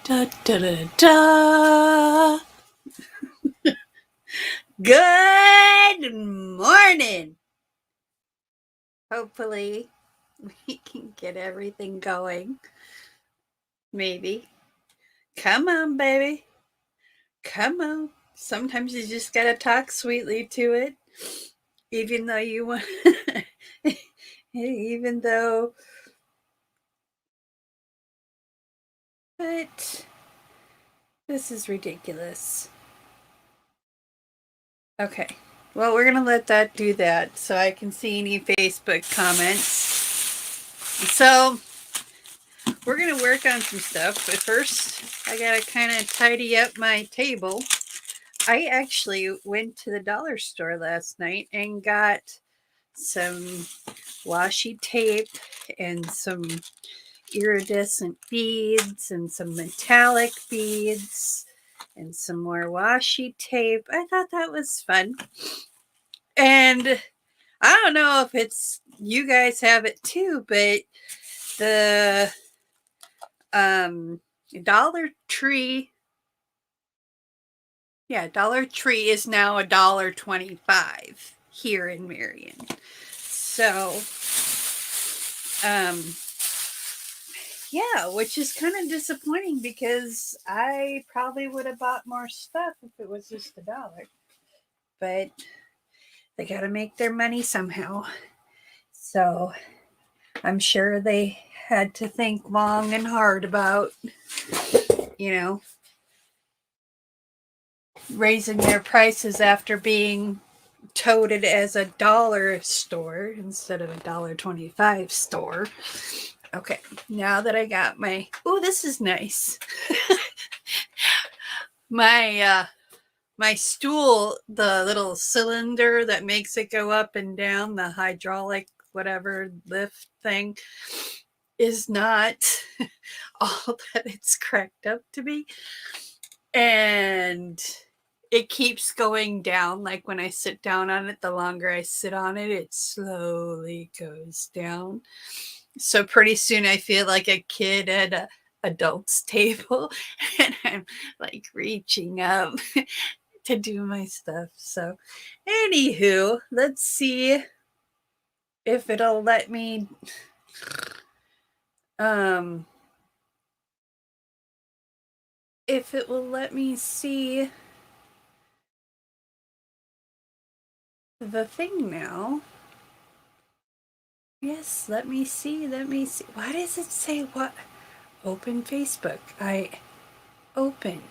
Da, da, da, da. Good morning. Hopefully, we can get everything going. Maybe. Come on, baby. Come on. Sometimes you just got to talk sweetly to it, even though you want, even though, but this is ridiculous. Okay. Well, we're going to let that do that so I can see any Facebook comments. So, we're going to work on some stuff, but first, I got to kind of tidy up my table. I actually went to the dollar store last night and got some washi tape and some iridescent beads and some metallic beads and some more washi tape. I thought that was fun. And I don't know if it's you guys have it too, but the Dollar Tree, Dollar Tree is now $1.25 here in Marion. So which is kind of disappointing because I probably would have bought more stuff if it was just $1. But they got to make their money somehow. So I'm sure they had to think long and hard about, raising their prices after being touted as a dollar store instead of $1.25 store. Okay, now that I got my, this is nice. My stool, the little cylinder that makes it go up and down, the hydraulic whatever lift thing, is not all that it's cracked up to be. And it keeps going down. Like when I sit down on it, the longer I sit on it, it slowly goes down. So pretty soon I feel like a kid at an adult's table and I'm like reaching up to do my stuff. So anywho, let's see if it'll let me if it will let me see the thing now. Yes, let me see. Why does it say what? Open Facebook. I open.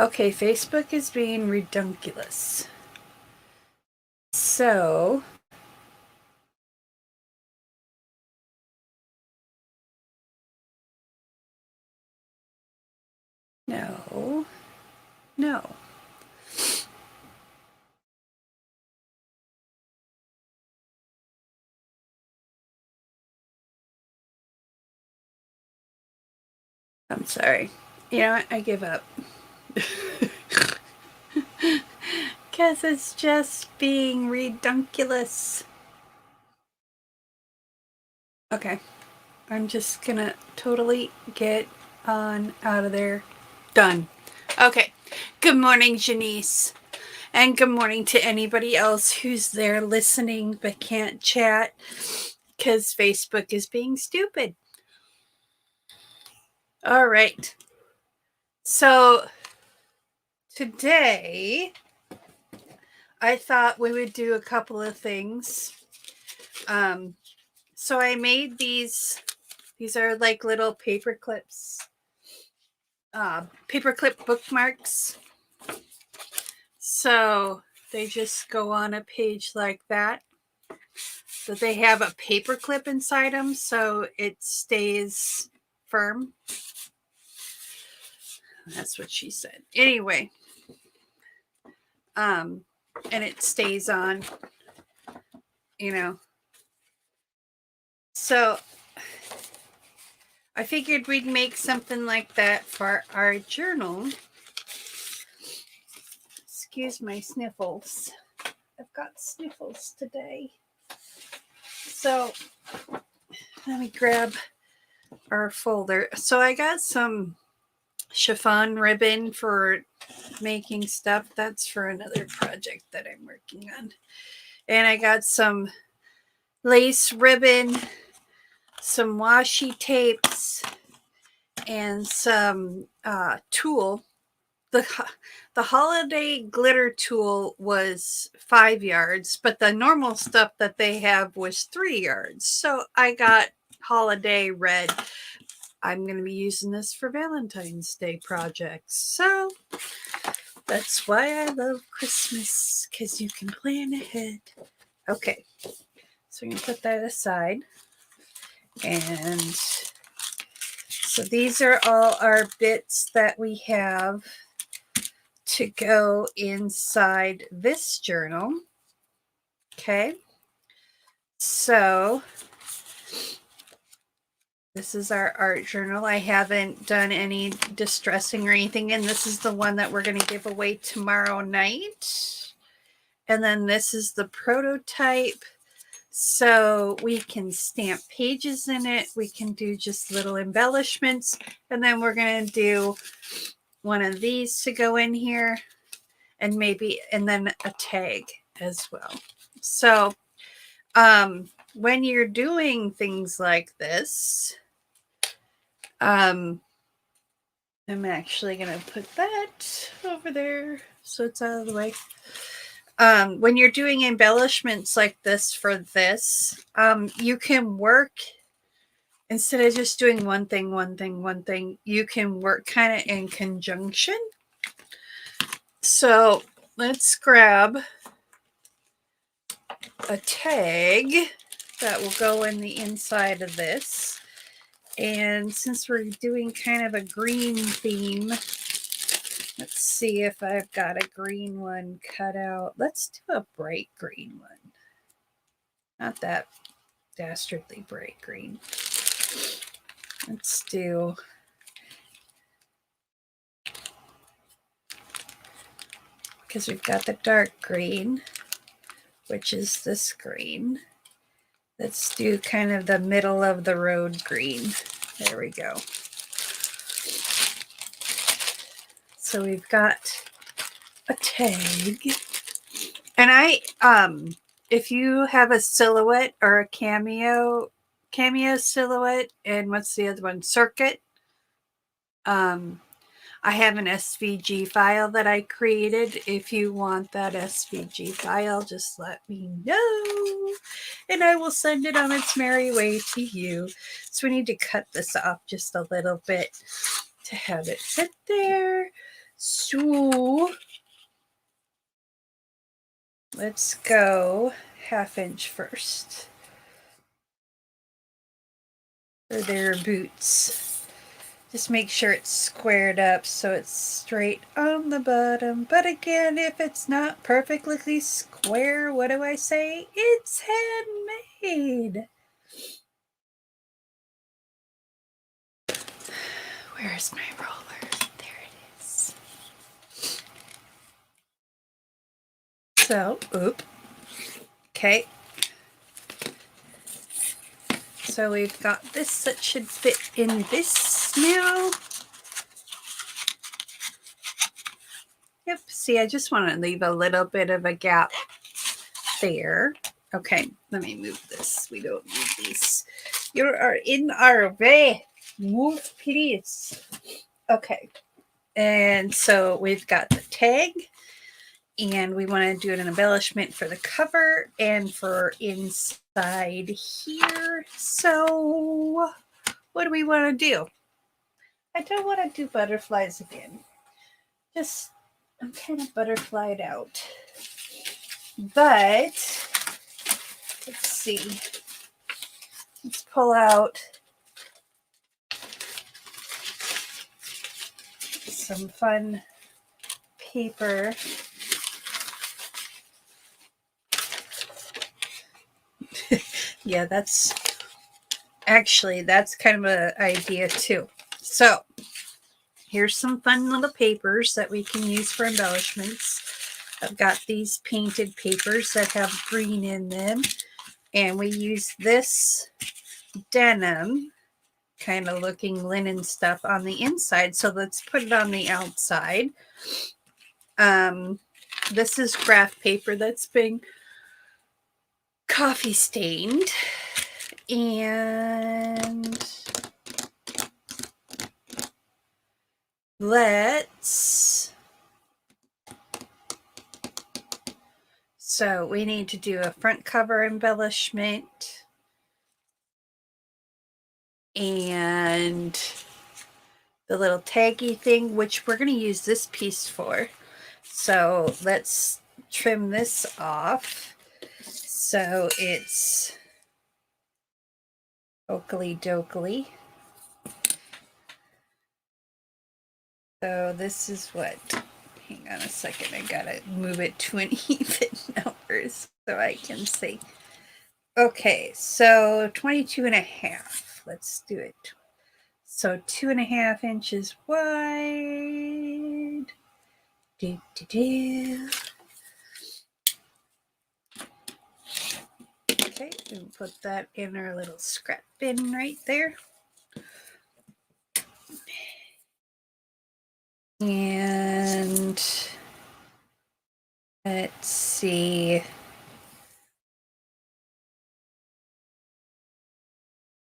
Okay, Facebook is being redunculous. So no. I'm sorry. You know what? I give up. Because it's just being redunculous. Okay. I'm just gonna totally get on out of there. Done. Okay. Good morning, Janice. And good morning to anybody else who's there listening but can't chat because Facebook is being stupid. All right. So today, I thought we would do a couple of things. So I made these. These are like little paper clips. Paperclip bookmarks. So they just go on a page like that. But they have a paper clip inside them so it stays firm. That's what she said. Anyway, and it stays on, So I figured we'd make something like that for our journal. Excuse my sniffles. I've got sniffles today. So let me grab our folder. So I got some chiffon ribbon for making stuff. That's for another project that I'm working on. And I got some lace ribbon, some washi tapes, and some tulle. The holiday glitter tulle was 5 yards, but the normal stuff that they have was 3 yards. So I got holiday red. I'm going to be using this for Valentine's Day projects. So that's why I love Christmas, because you can plan ahead. Okay, so I'm going to put that aside. And so these are all our bits that we have to go inside this journal. Okay, so this is our art journal. I haven't done any distressing or anything, and this is the one that we're going to give away tomorrow night. And then this is the prototype. So we can stamp pages in it. We can do just little embellishments. And then we're going to do one of these to go in here, and then a tag as well. So when you're doing things like this, I'm actually going to put that over there so it's out of the way. When you're doing embellishments like this for this, you can work, instead of just doing one thing, you can work kind of in conjunction. So let's grab a tag that will go in the inside of this. And since we're doing kind of a green theme, let's see if I've got a green one cut out. Let's do a bright green one. Not that dastardly bright green. Let's do... because we've got the dark green, which is this green. Let's do kind of the middle of the road green. There we go. So we've got a tag. And if you have a silhouette or a cameo silhouette, and what's the other one? Circuit. I have an SVG file that I created. If you want that SVG file, just let me know, and I will send it on its merry way to you. So we need to cut this off just a little bit to have it fit there. So let's go 1/2 inch first for their boots. Just make sure it's squared up so it's straight on the bottom. But again, if it's not perfectly square, what do I say? It's handmade. Where's my roller? There it is. So, okay. So we've got this that should fit in this now. Yep, see, I just want to leave a little bit of a gap there. Okay, let me move this. We don't need these. You are in our way. Move, please. Okay, and so we've got the tag, and we want to do an embellishment for the cover and for inside here. So what do we want to do? I don't want to do butterflies again. Just, I'm kind of butterflied out. But let's see. Let's pull out some fun paper. Yeah, that's kind of an idea too. So here's some fun little papers that we can use for embellishments. I've got these painted papers that have green in them, and we use this denim kind of looking linen stuff on the inside. So let's put it on the outside. This is graph paper that's been coffee stained. And so we need to do a front cover embellishment and the little taggy thing, which we're going to use this piece for. So let's trim this off so it's okely dokely. So this is what, hang on a second, I gotta move it to an even number so I can see. Okay, so 22.5. Let's do it. So 2.5 inches wide. Do, do, do. Okay, and put that in our little scrap bin right there. And let's see.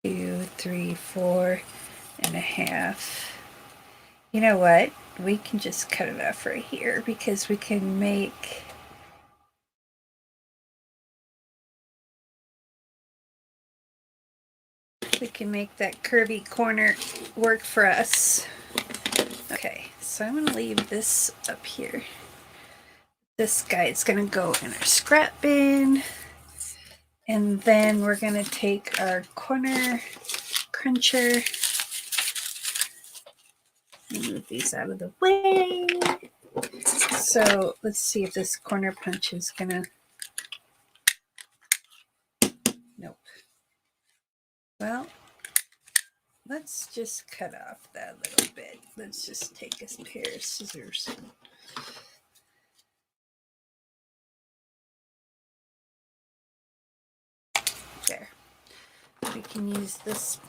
2, 3, 4.5. You know what? We can just cut it off right here because we can make that curvy corner work for us. Okay, so I'm going to leave this up here. This guy is going to go in our scrap bin. And then we're going to take our corner cruncher. Move these out of the way. So let's see if this corner punch is going to... Nope. Well, let's just cut off that little bit. Let's just take a pair of scissors. There. We can use this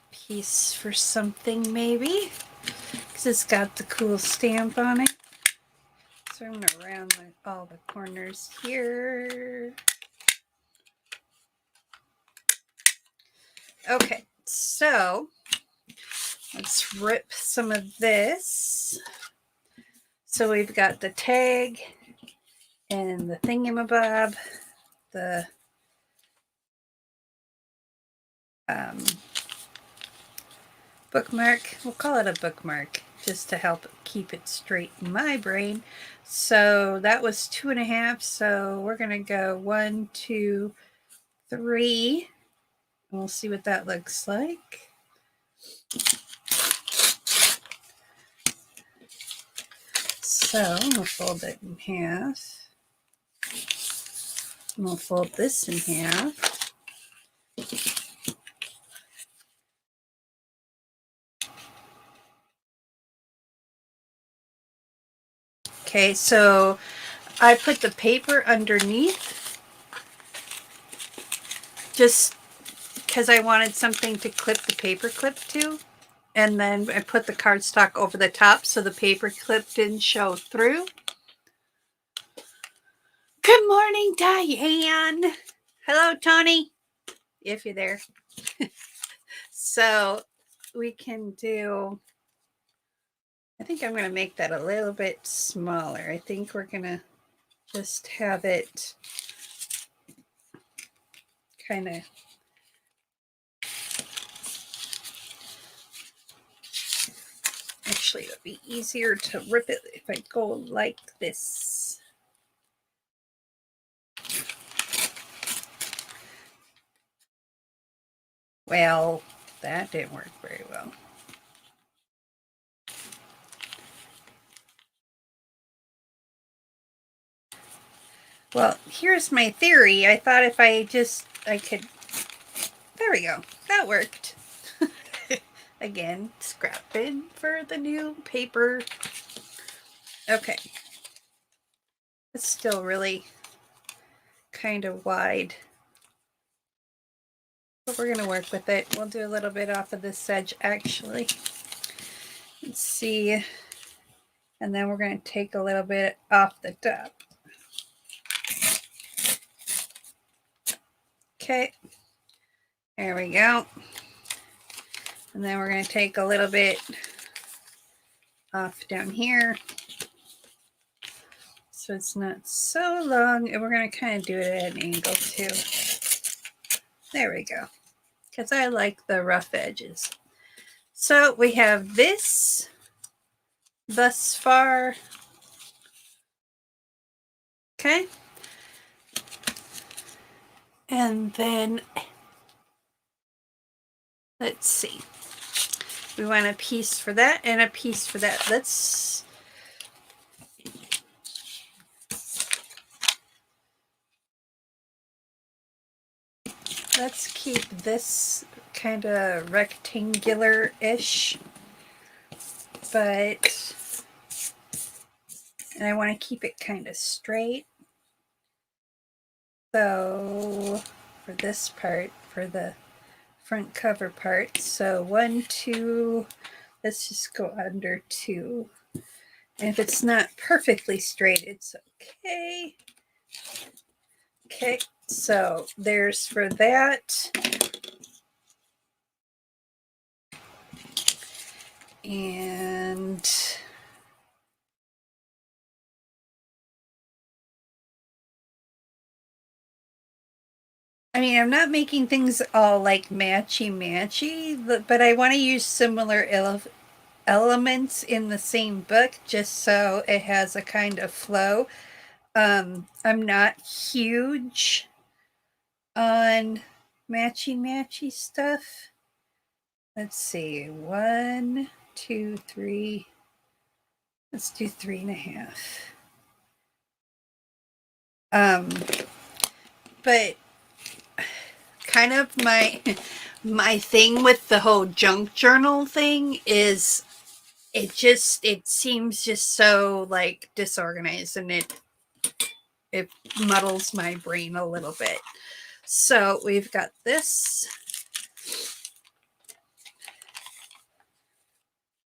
piece for something maybe, because it's got the cool stamp on it. So I'm going to round all the corners here. Okay, so let's rip some of this. So we've got the tag and the thingamabob, the bookmark. We'll call it a bookmark just to help keep it straight in my brain. So that was 2.5. So we're going to go 1, 2, 3. And we'll see what that looks like. So I'm going to fold it in half. I'm going to fold this in half. Okay, so I put the paper underneath just because I wanted something to clip the paper clip to. And then I put the cardstock over the top so the paper clip didn't show through. Good morning, Diane. Hello, Tony, if you're there. So we can do, I think I'm going to make that a little bit smaller. I think we're going to just have it kind of actually, it would be easier to rip it if I go like this. Well, that didn't work very well. Well, here's my theory. I thought if I could, there we go. That worked. Again, scrap bin for the new paper. Okay. It's still really kind of wide. But we're going to work with it. We'll do a little bit off of this edge actually. Let's see. And then we're going to take a little bit off the top. Okay. There we go. And then we're going to take a little bit off down here. So it's not so long. And we're going to kind of do it at an angle too. There we go. Because I like the rough edges. So we have this thus far. Okay. And then let's see. We want a piece for that and a piece for that. Let's keep this kind of rectangular-ish, but and I want to keep it kind of straight. So for this part, for the front cover part, so 1, 2, let's just go under 2. And if it's not perfectly straight, it's okay. Okay, so there's for that. And I mean, I'm not making things all like matchy, but I want to use similar elements in the same book just so it has a kind of flow. I'm not huge on matchy stuff. Let's see, 1, 2, 3. Let's do 3.5. But kind of my thing with the whole junk journal thing is it seems just so like disorganized, and it muddles my brain a little bit. So we've got this,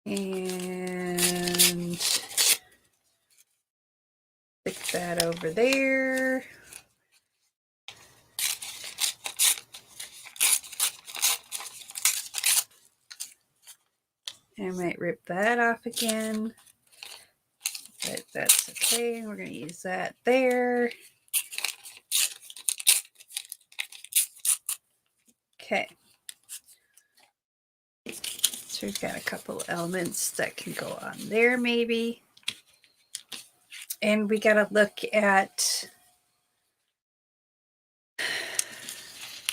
and stick that over there. I might rip that off again, but that's okay. We're going to use that there. Okay. So we've got a couple elements that can go on there maybe. And we got to look at,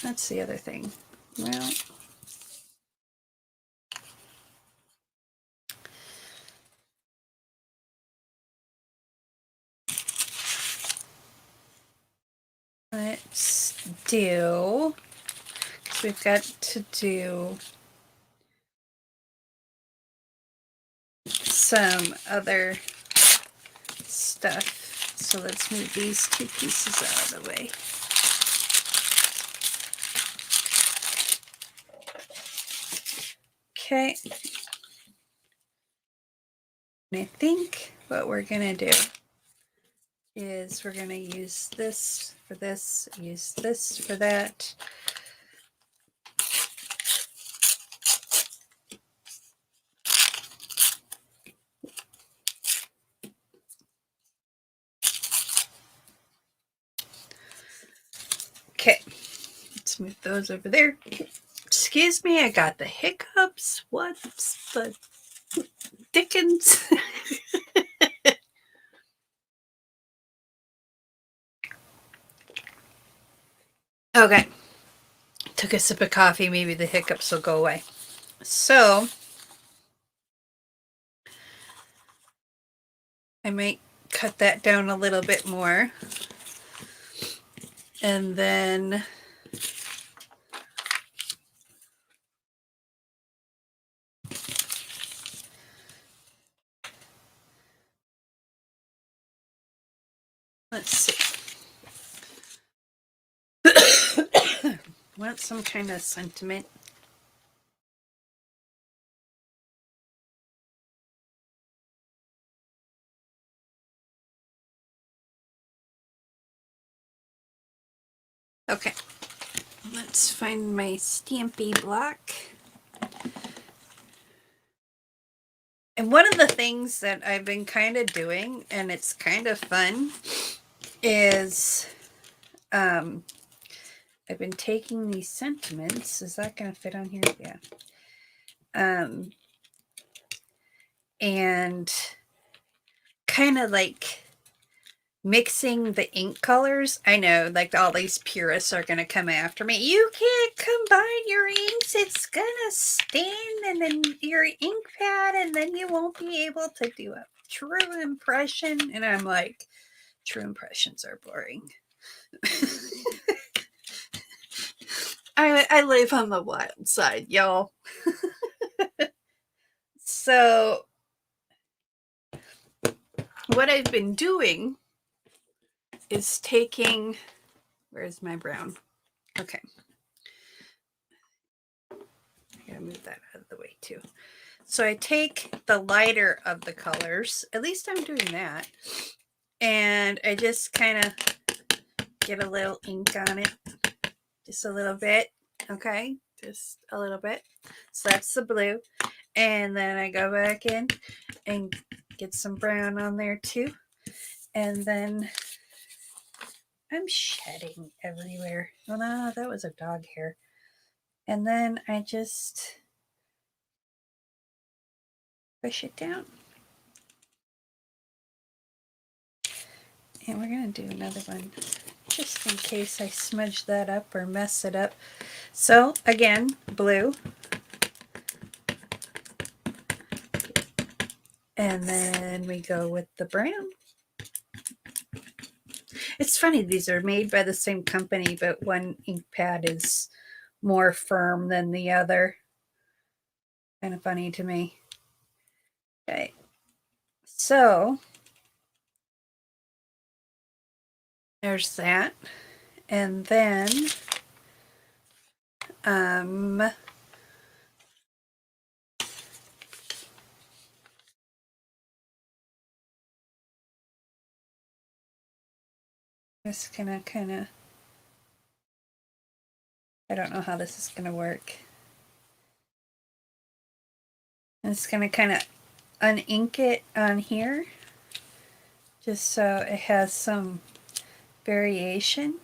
that's the other thing. Well, let's do, because we've got to do some other stuff. So let's move these 2 pieces out of the way. Okay. And I think what we're going to do is we're going to use this for this, use this for that. Okay, let's move those over there. Excuse me, I got the hiccups. What's the dickens? Okay, took a sip of coffee. Maybe the hiccups will go away. So I might cut that down a little bit more. And then let's see. want some kind of sentiment. Okay, let's find my Stampy block. And one of the things that I've been kind of doing, and it's kind of fun, is I've been taking these sentiments. Is that going to fit on here? Yeah. And kind of like mixing the ink colors. I know, like, all these purists are going to come after me. You can't combine your inks. It's going to stain and then your ink pad, and then you won't be able to do a true impression. And I'm like, true impressions are boring. I live on the wild side, y'all. So what I've been doing is taking, where's my brown? Okay. I gotta move that out of the way too. So I take the lighter of the colors, at least I'm doing that, and I just kind of get a little ink on it, just a little bit, okay, just a little bit. So that's the blue, and then I go back in and get some brown on there too, and then I'm shedding everywhere. Oh no, that was a dog hair. And then I just push it down. And we're going to do another one just in case I smudge that up or mess it up. So again, blue. And then we go with the brown. It's funny, these are made by the same company, but one ink pad is more firm than the other. Kind of funny to me. Okay. So there's that. And then just gonna kind of, I don't know how this is gonna work. I'm just gonna kind of unink it on here just so it has some variation.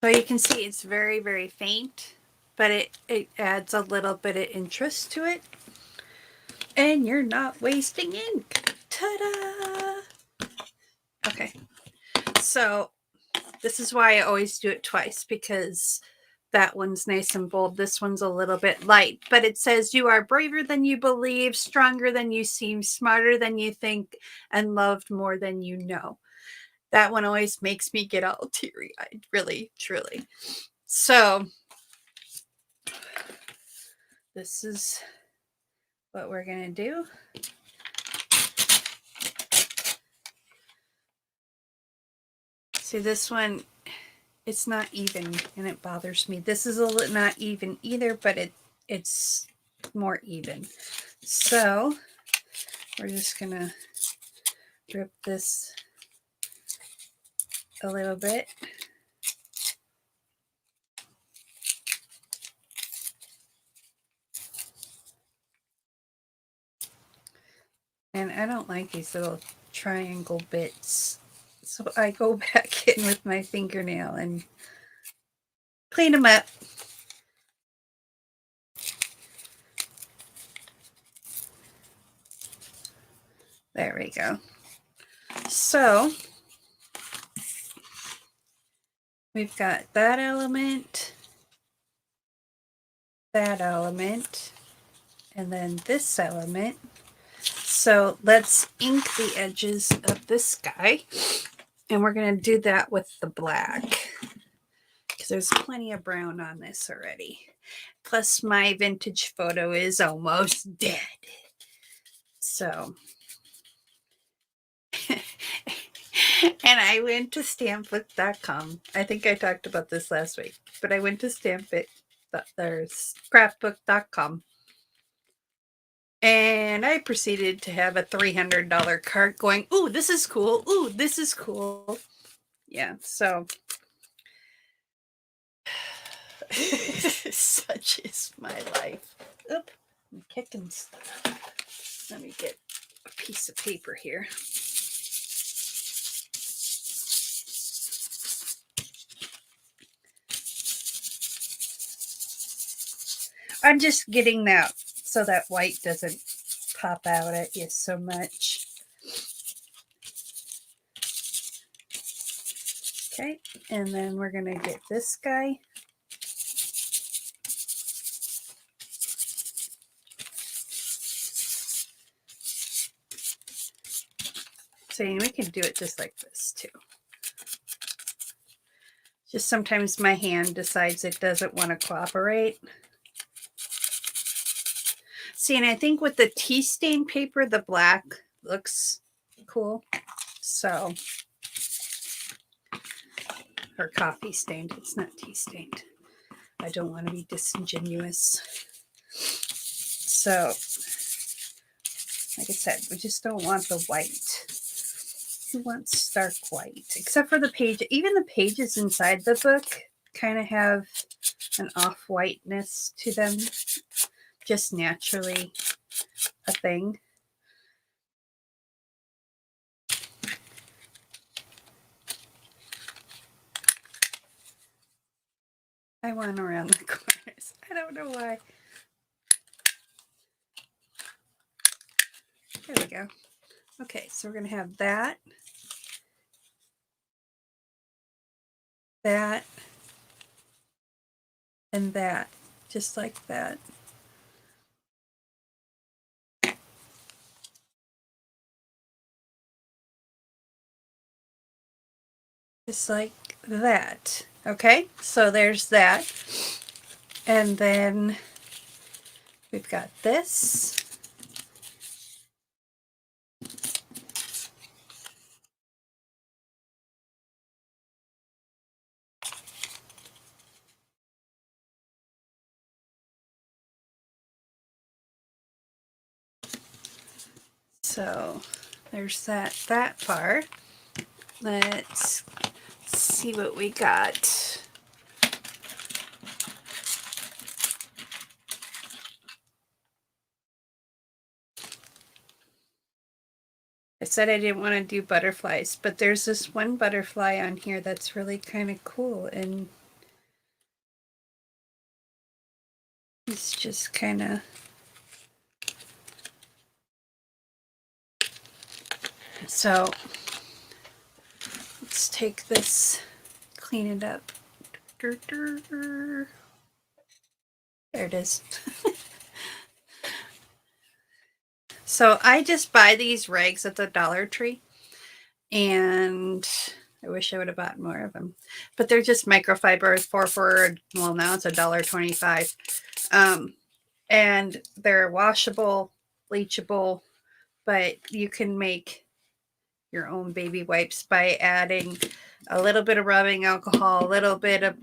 So you can see it's very, very faint, but it adds a little bit of interest to it. And you're not wasting ink. Ta-da! Okay, so this is why I always do it twice, because that one's nice and bold. This one's a little bit light, but it says you are braver than you believe, stronger than you seem, smarter than you think, and loved more than you know. That one always makes me get all teary-eyed, really, truly. So this is what we're going to do. See, this one, it's not even, and it bothers me. This is a little not even either, but it's more even. So we're just going to drip this a little bit. And I don't like these little triangle bits. So I go back in with my fingernail and clean them up. There we go. So we've got that element, and then this element. So let's ink the edges of this guy. And we're going to do that with the black, because there's plenty of brown on this already. Plus my vintage photo is almost dead. So And I went to stampbook.com. I think I talked about this last week, but I went to scrapbook.com. And I proceeded to have a $300 cart going, ooh, this is cool. Ooh, this is cool. Yeah, so such is my life. Oop, I'm kicking stuff. Let me get a piece of paper here. I'm just getting that so that white doesn't pop out at you so much. Okay, and then we're going to get this guy. So we can do it just like this too. Just sometimes my hand decides it doesn't want to cooperate. See, and I think with the tea stain paper, the black looks cool. So, or coffee stained. It's not tea stained. I don't want to be disingenuous. So, like I said, we just don't want the white. Who wants stark white? Except for the page. Even the pages inside the book kind of have an off-whiteness to them. Just naturally a thing. I went around the corners. I don't know why. There we go. Okay, so we're going to have that, that, and that, just like that. Just like that. Okay, so there's that. And then we've got this. So there's that part. Let's see what we got. I said I didn't want to do butterflies, but there's this one butterfly on here that's really kind of cool, and it's just kind of, so let's take this, clean it up. There it is. So I just buy these rags at the Dollar Tree, and I wish I would have bought more of them, but they're just microfiber well, now it's $1.25. And they're washable, bleachable, but you can make your own baby wipes by adding a little bit of rubbing alcohol, a little bit of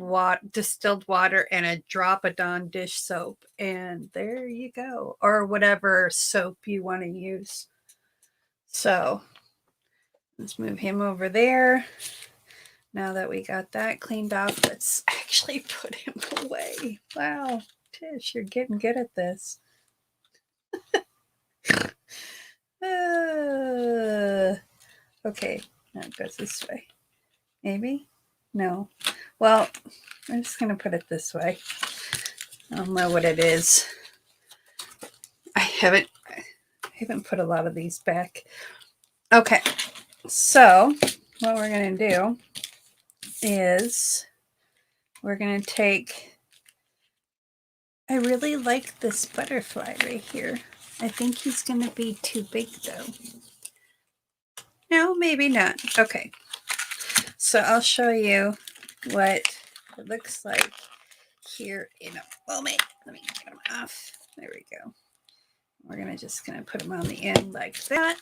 distilled water, and a drop of Dawn dish soap. And there you go. Or whatever soap you want to use. So let's move him over there. Now that we got that cleaned off, let's actually put him away. Wow, Tish, you're getting good at this. Okay, now it goes this way. Maybe? No. Well, I'm just going to put it this way. I don't know what it is. I haven't put a lot of these back. Okay, so what we're going to do is we're going to take, I really like this butterfly right here. I think he's going to be too big though. No, maybe not. Okay, so I'll show you what it looks like here in a moment. Let me get them off. There we go. We're just gonna put them on the end like that.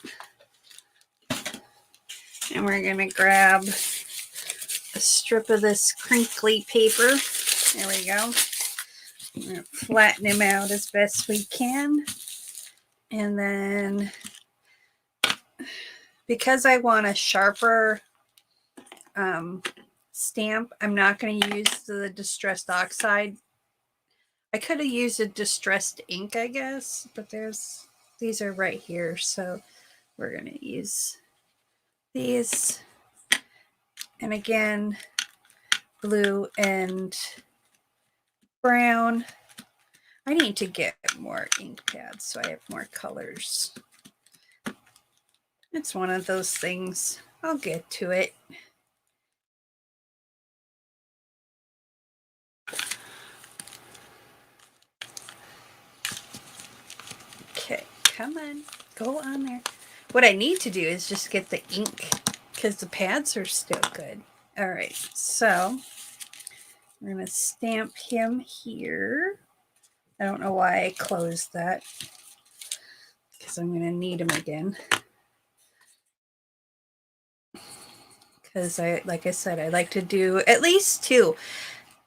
And we're going to grab a strip of this crinkly paper. There we go. We're going to flatten him out as best we can. And then, because I want a sharper stamp, I'm not going to use the distressed oxide. I could have used a distressed ink, I guess, but these are right here. So we're going to use these. And again, blue and brown. I need to get more ink pads so I have more colors. It's one of those things. I'll get to it. Okay, come on. Go on there. What I need to do is just get the ink because the pads are still good. All right, so we're going to stamp him here. I don't know why I closed that because I'm going to need him again. Because like I said, I like to do at least 2.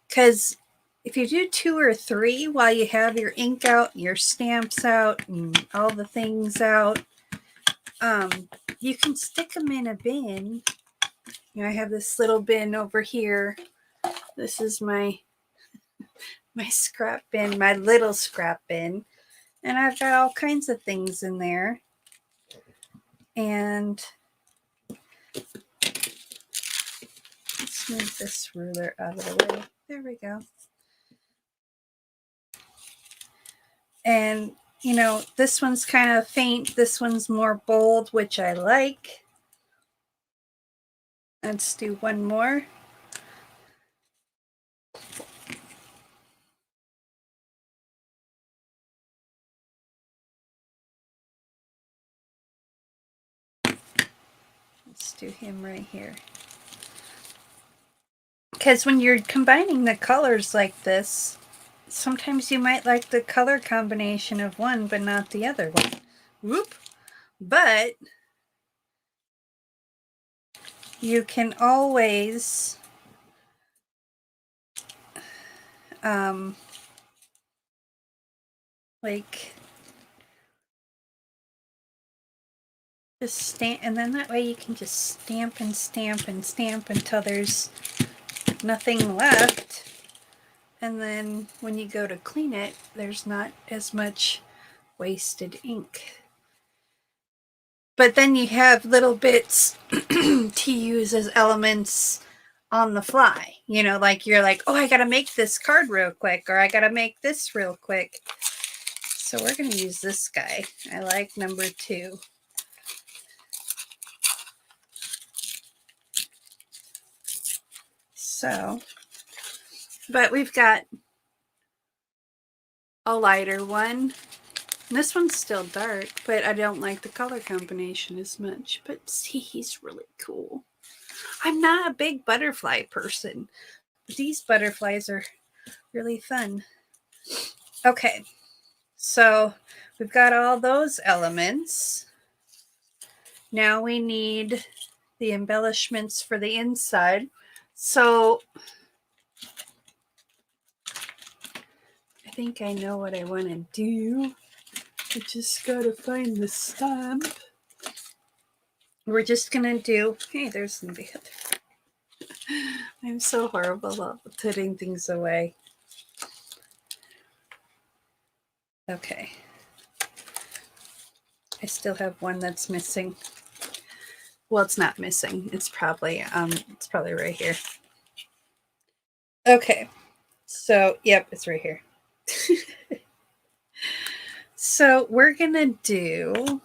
Because if you do 2 or 3 while you have your ink out, your stamps out, and all the things out, you can stick them in a bin. I have this little bin over here. This is my scrap bin, my little scrap bin. And I've got all kinds of things in there. And let's move this ruler out of the way. There we go. And, this one's kind of faint. This one's more bold, which I like. Let's do one more. Let's do him right here. Because when you're combining the colors like this, sometimes you might like the color combination of one, but not the other one. Whoop! But you can always just stamp, and then that way you can just stamp and stamp and stamp until there's nothing left. And then when you go to clean it, there's not as much wasted ink. But then you have little bits to use as elements on the fly. Like you're like, oh, I got to make this card real quick, or I got to make this real quick. So we're going to use this guy. I like number 2. So, but we've got a lighter one. This one's still dark, but I don't like the color combination as much. But see, he's really cool. I'm not a big butterfly person, but these butterflies are really fun. Okay, so we've got all those elements. Now we need the embellishments for the inside. So I think I know what I want to do. I just got to find the stamp. We're just going to do, hey, there's the other. I'm so horrible at putting things away. Okay. I still have one that's missing. Well, it's not missing. It's probably right here. Okay. So, yep, it's right here. So we're going to do,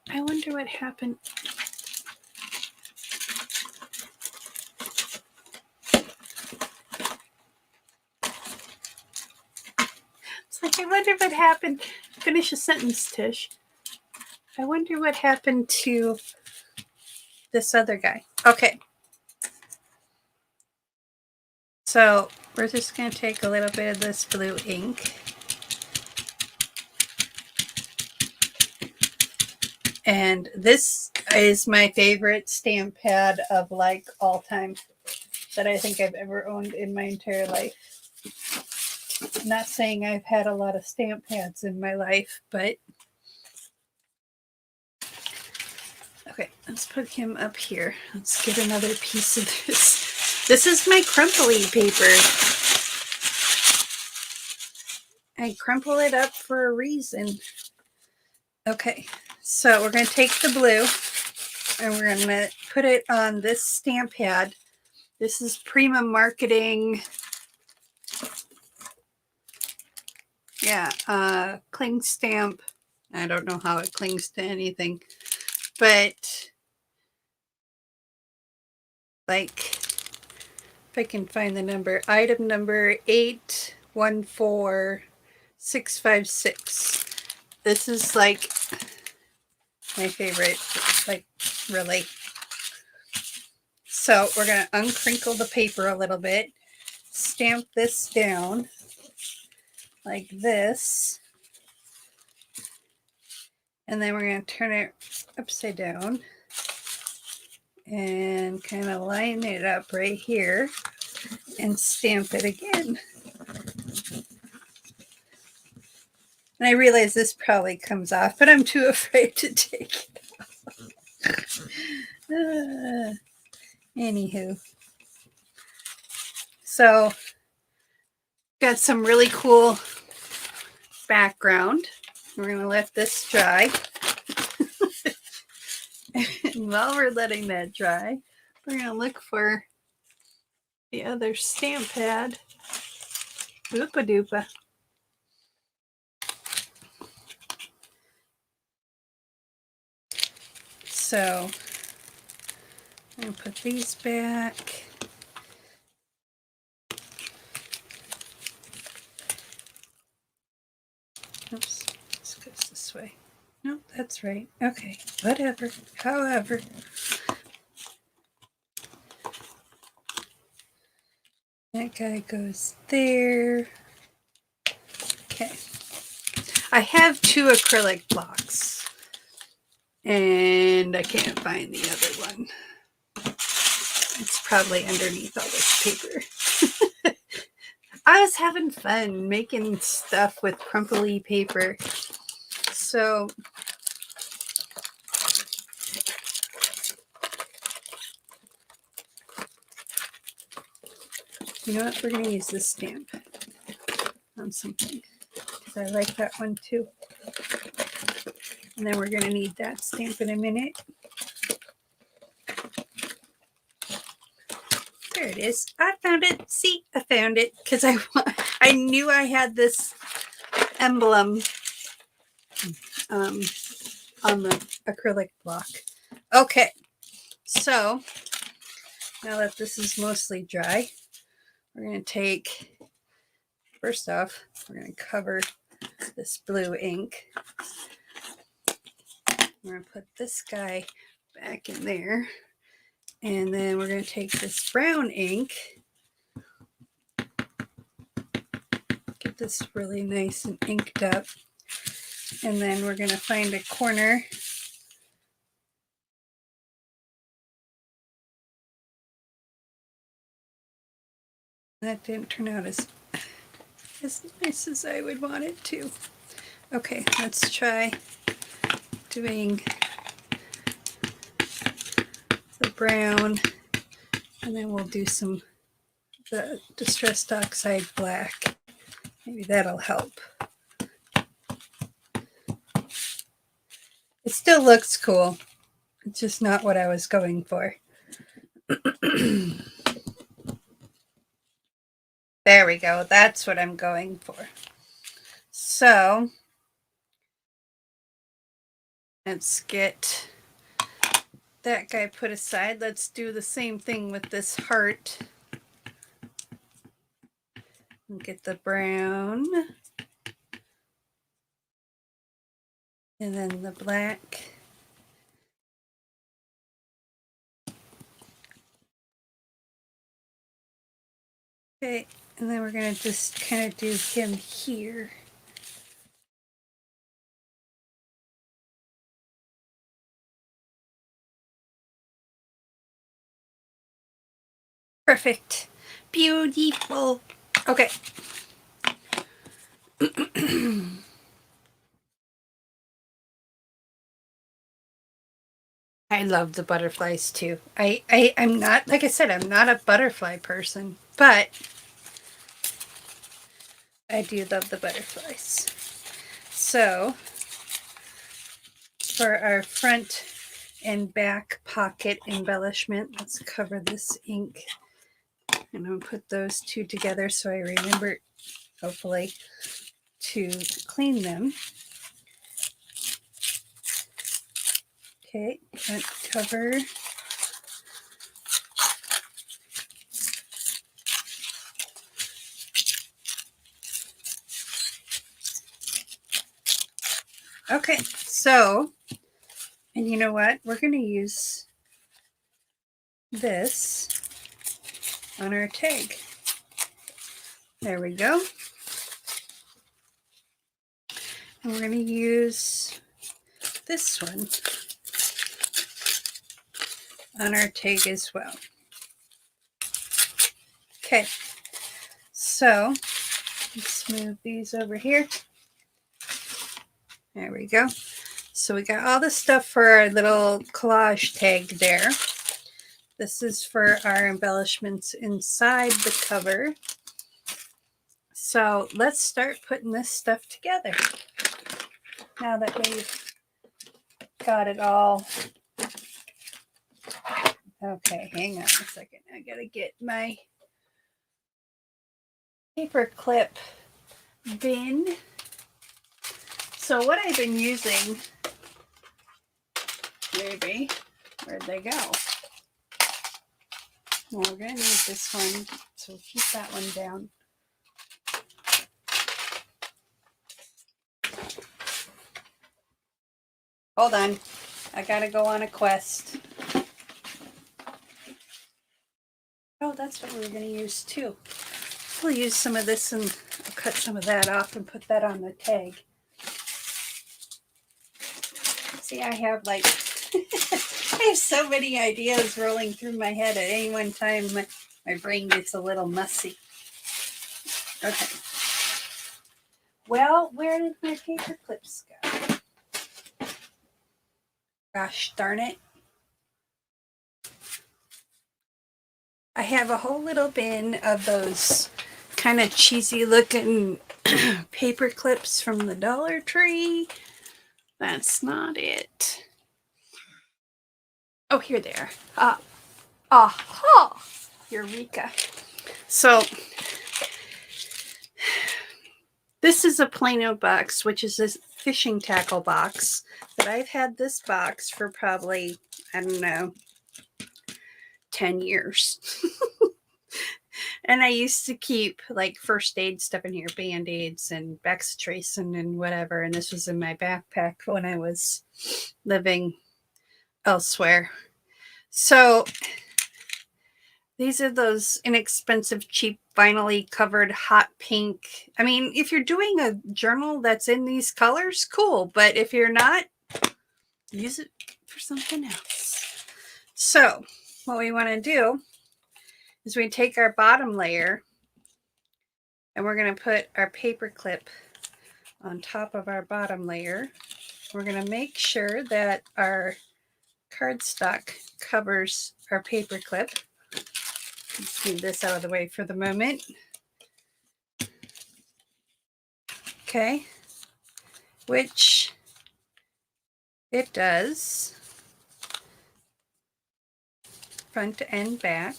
I wonder what happened. It's like, I wonder what happened. Finish a sentence, Tish. I wonder what happened to this other guy. Okay. So we're just going to take a little bit of this blue ink. And this is my favorite stamp pad of like all time that I think I've ever owned in my entire life. I'm not saying I've had a lot of stamp pads in my life, but okay, let's put him up here. Let's get another piece of this. This is my crumply paper. I crumple it up for a reason. Okay, so we're going to take the blue and we're going to put it on this stamp pad. This is Prima Marketing. Yeah, cling stamp. I don't know how it clings to anything, but like if I can find the number, item number 814656. This is like my favorite, like really. So we're going to uncrinkle the paper a little bit, stamp this down like this, and then we're going to turn it upside down and kind of line it up right here and stamp it again. And I realize this probably comes off, but I'm too afraid to take it off. Anywho. So, got some really cool background. We're going to let this dry. And while we're letting that dry, we're going to look for the other stamp pad. Oopa doopa. So I'm going to put these back. Oops, this goes this way. Nope, that's right. Okay, whatever. However. That guy goes there. Okay. I have 2 acrylic blocks. And I can't find the other one. It's probably underneath all this paper. I was having fun making stuff with crumply paper. So you know what? We're going to use this stamp on something. Because I like that one too. And then we're going to need that stamp in a minute. There it is. I found it. See, I found it because I knew I had this emblem on the acrylic block. Okay, so now that this is mostly dry, we're going to take, first off, we're going to cover this blue ink. We're going to put this guy back in there. And then we're going to take this brown ink, get this really nice and inked up. And then we're going to find a corner. That didn't turn out as nice as I would want it to. Okay, let's try doing the brown, and then we'll do the Distressed Oxide black. Maybe that'll help. It still looks cool. It's just not what I was going for. There we go. That's what I'm going for. So let's get that guy put aside. Let's do the same thing with this heart. And get the brown. And then the black. Okay, and then we're going to just kind of do him here. Perfect. Beautiful. Okay. I love the butterflies too. I'm not, like I said, I'm not a butterfly person, but I do love the butterflies. So for our front and back pocket embellishment, let's cover this ink. And I'll put those two together so I remember, hopefully, to clean them. Okay, front cover. Okay, so, and you know what? We're going to use this on our tag. There we go. And we're going to use this one on our tag as well. Okay, so let's move these over here. There we go. So we got all the stuff for our little collage tag there. This is for our embellishments inside the cover. So let's start putting this stuff together. Now that we've got it all. Okay, hang on a second. I gotta get my paper clip bin. So what I've been using, maybe, where'd they go? Well, we're gonna need this one, so keep that one down. Hold on, I gotta go on a quest. Oh, that's what we were gonna use too. We'll use some of this and I'll cut some of that off and put that on the tag. See, I have like, I have so many ideas rolling through my head at any one time. My brain gets a little messy. Okay. Well, where did my paper clips go? Gosh darn it. I have a whole little bin of those kind of cheesy looking paper clips from the Dollar Tree. That's not it. Oh, here they are. Aha! Eureka. So, this is a Plano box, which is this fishing tackle box. But I've had this box for probably, I don't know, 10 years. And I used to keep like first aid stuff in here, Band-Aids and Bextracin and whatever. And this was in my backpack when I was living elsewhere. So these are those inexpensive, cheap, vinylly covered hot pink. I mean, if you're doing a journal that's in these colors, cool. But if you're not, use it for something else. So what we want to do is we take our bottom layer and we're going to put our paper clip on top of our bottom layer. We're going to make sure that our cardstock covers our paper clip. Let's move this out of the way for the moment. Okay, which it does, front and back.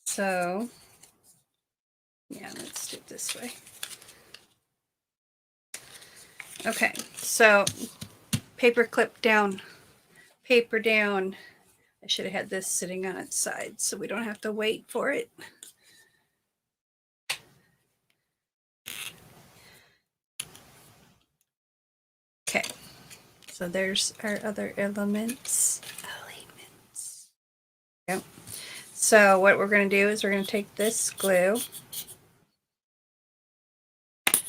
So yeah, let's do it this way. Okay, so paper clip down, paper down. I should have had this sitting on its side so we don't have to wait for it. Okay, so there's our other elements. Yep. So what we're going to do is we're going to take this glue.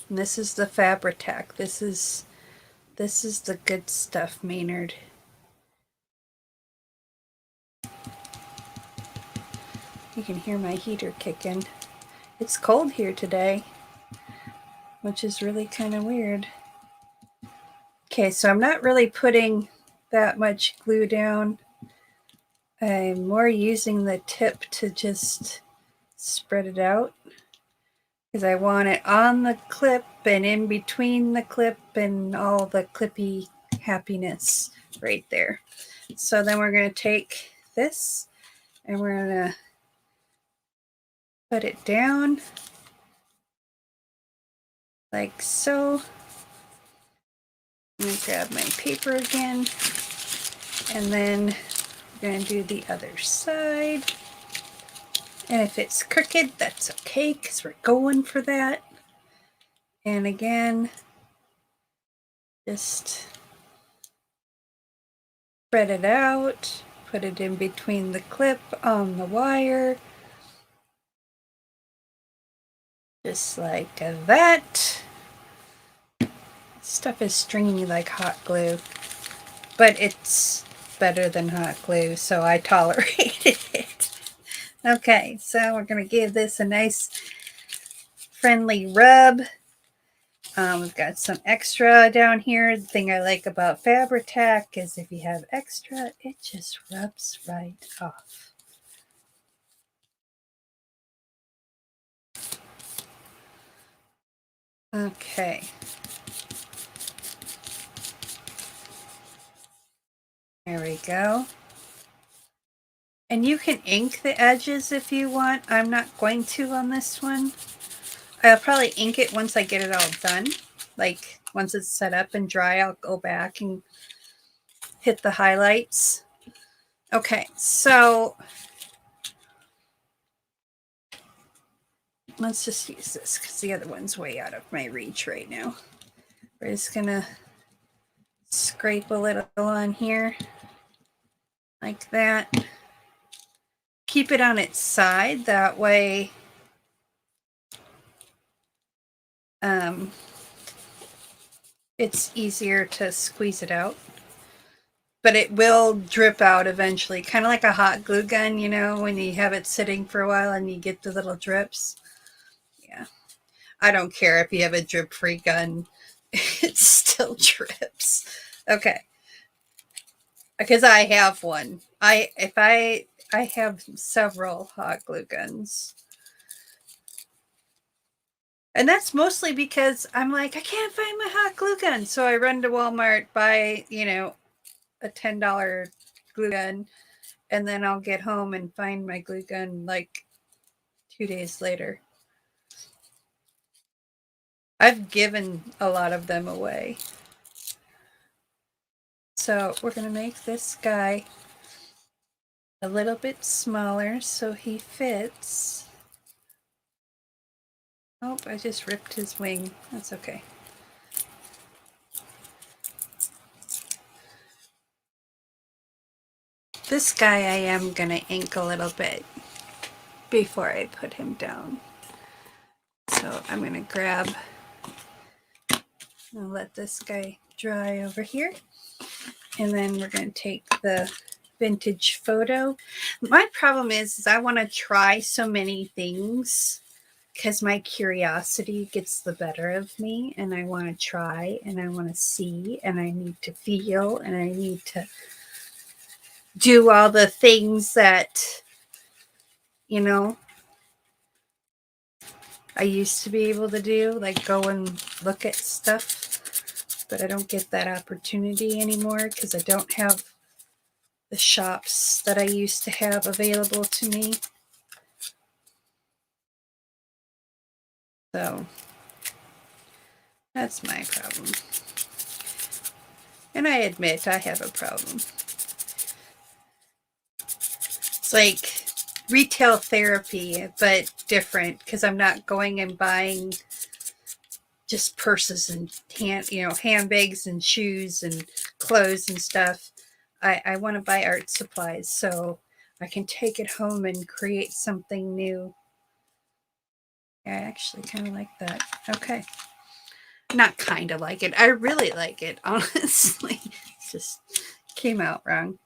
And this is the Fabri-Tac. This is the good stuff, Maynard. You can hear my heater kicking. It's cold here today, which is really kind of weird. Okay, so I'm not really putting that much glue down. I'm more using the tip to just spread it out because I want it on the clip and in between the clip and all the clippy happiness right there. So then we're going to take this and we're going to put it down like so. I'm going to grab my paper again, and then we're going to do the other side. And if it's crooked, that's okay because we're going for that. And again, just spread it out, put it in between the clip on the wire, just like that. Stuff is stringy like hot glue, but it's better than hot glue, so I tolerated it. Okay, so we're going to give this a nice friendly rub. We've got some extra down here. The thing I like about Fabri-Tac is if you have extra, it just rubs right off. Okay. There we go. And you can ink the edges if you want. I'm not going to on this one. I'll probably ink it once I get it all done. Like once it's set up and dry, I'll go back and hit the highlights. Okay, so let's just use this because the other one's way out of my reach right now. We're just gonna scrape a little on here like that. Keep it on its side, that way it's easier to squeeze it out. But it will drip out eventually, kind of like a hot glue gun, you know, when you have it sitting for a while and you get the little drips. Yeah. I don't care if you have a drip-free gun. It still drips. Okay. Because I have one. I have several hot glue guns. And that's mostly because I'm like, I can't find my hot glue gun. So I run to Walmart, buy, you know, a $10 glue gun, and then I'll get home and find my glue gun like 2 days later. I've given a lot of them away. So we're going to make this guy a little bit smaller so he fits. Oh, I just ripped his wing. That's okay. This guy I am going to ink a little bit before I put him down. So I'm going to grab and let this guy dry over here. And then we're going to take the vintage photo. My problem is I want to try so many things because my curiosity gets the better of me, and I want to try and I want to see and I need to feel and I need to do all the things that, you know, I used to be able to do, like go and look at stuff, but I don't get that opportunity anymore because I don't have the shops that I used to have available to me. So that's my problem. And I admit I have a problem. It's like retail therapy, but different because I'm not going and buying just purses and handbags and shoes and clothes and stuff. I want to buy art supplies so I can take it home and create something new. I actually kind of like that. Okay. Not kind of like it. I really like it, honestly. It just came out wrong.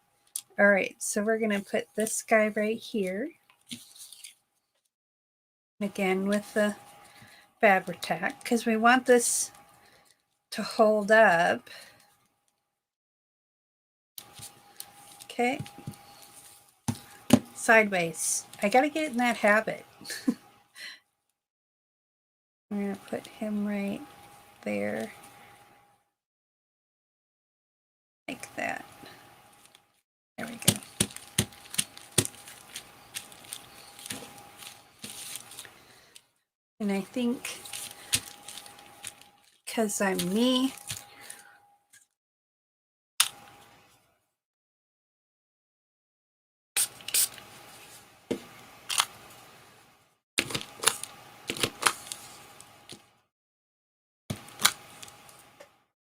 All right, so we're going to put this guy right here. Again with the Fabri-Tac, because we want this to hold up. Okay. Sideways. I gotta get in that habit. I'm gonna put him right there. Like that. There we go. And I think because I'm me,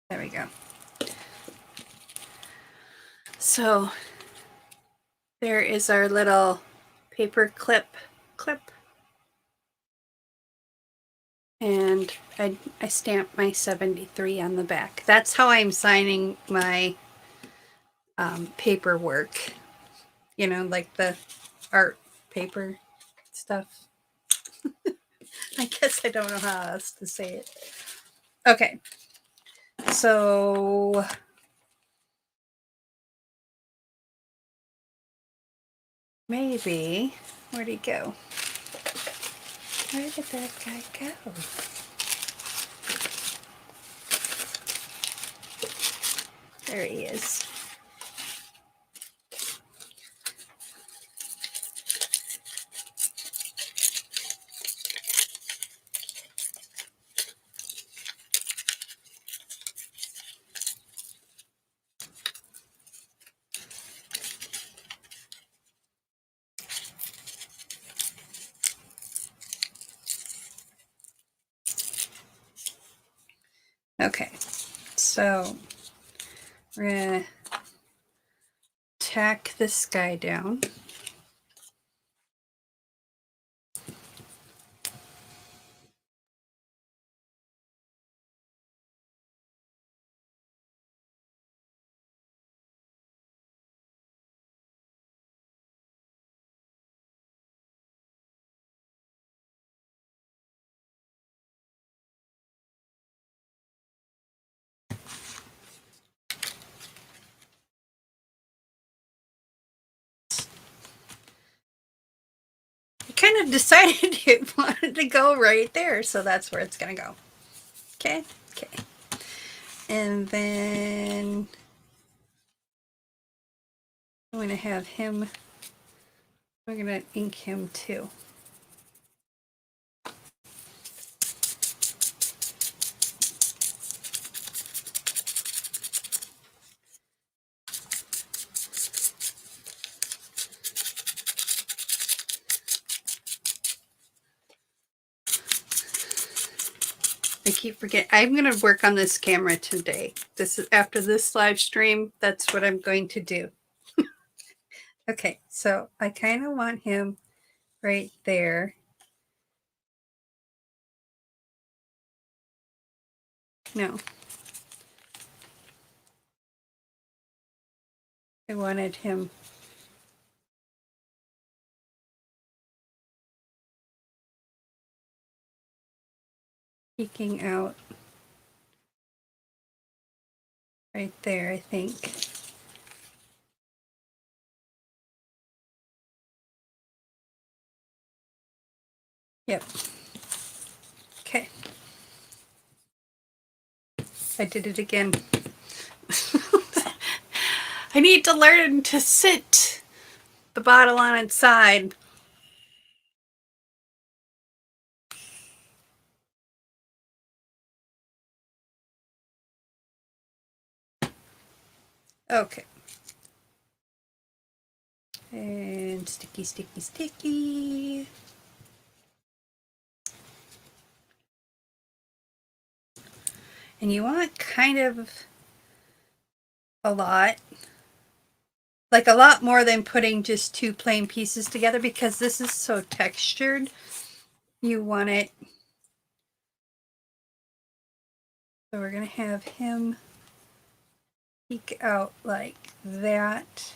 there we go. So there is our little paper clip. And I stamped my 73 on the back. That's how I'm signing my paperwork. You know, like the art paper stuff. I guess I don't know how else to say it. Okay. So maybe, where'd he go? Where did that guy go? There he is. Okay, so we're gonna tack this guy down. Kind of decided it wanted to go right there, so that's where it's gonna go. Okay. And then I'm gonna have him, we're gonna ink him too. I keep forgetting. I'm going to work on this camera today. This is after this live stream. That's what I'm going to do. Okay, so I kind of want him right there. No. I wanted him peeking out right there, I think. Yep. Okay. I did it again. I need to learn to sit the bottle on its side. Okay. And sticky, sticky, sticky. And you want kind of a lot. Like a lot more than putting just two plain pieces together, because this is so textured. You want it. So we're going to have him peek out like that.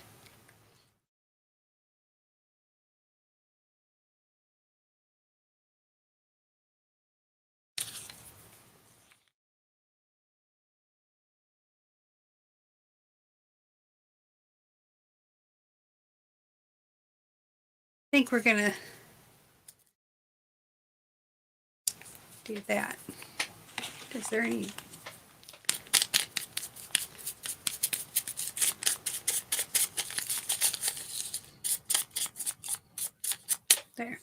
think we're gonna do that. Is there any? There.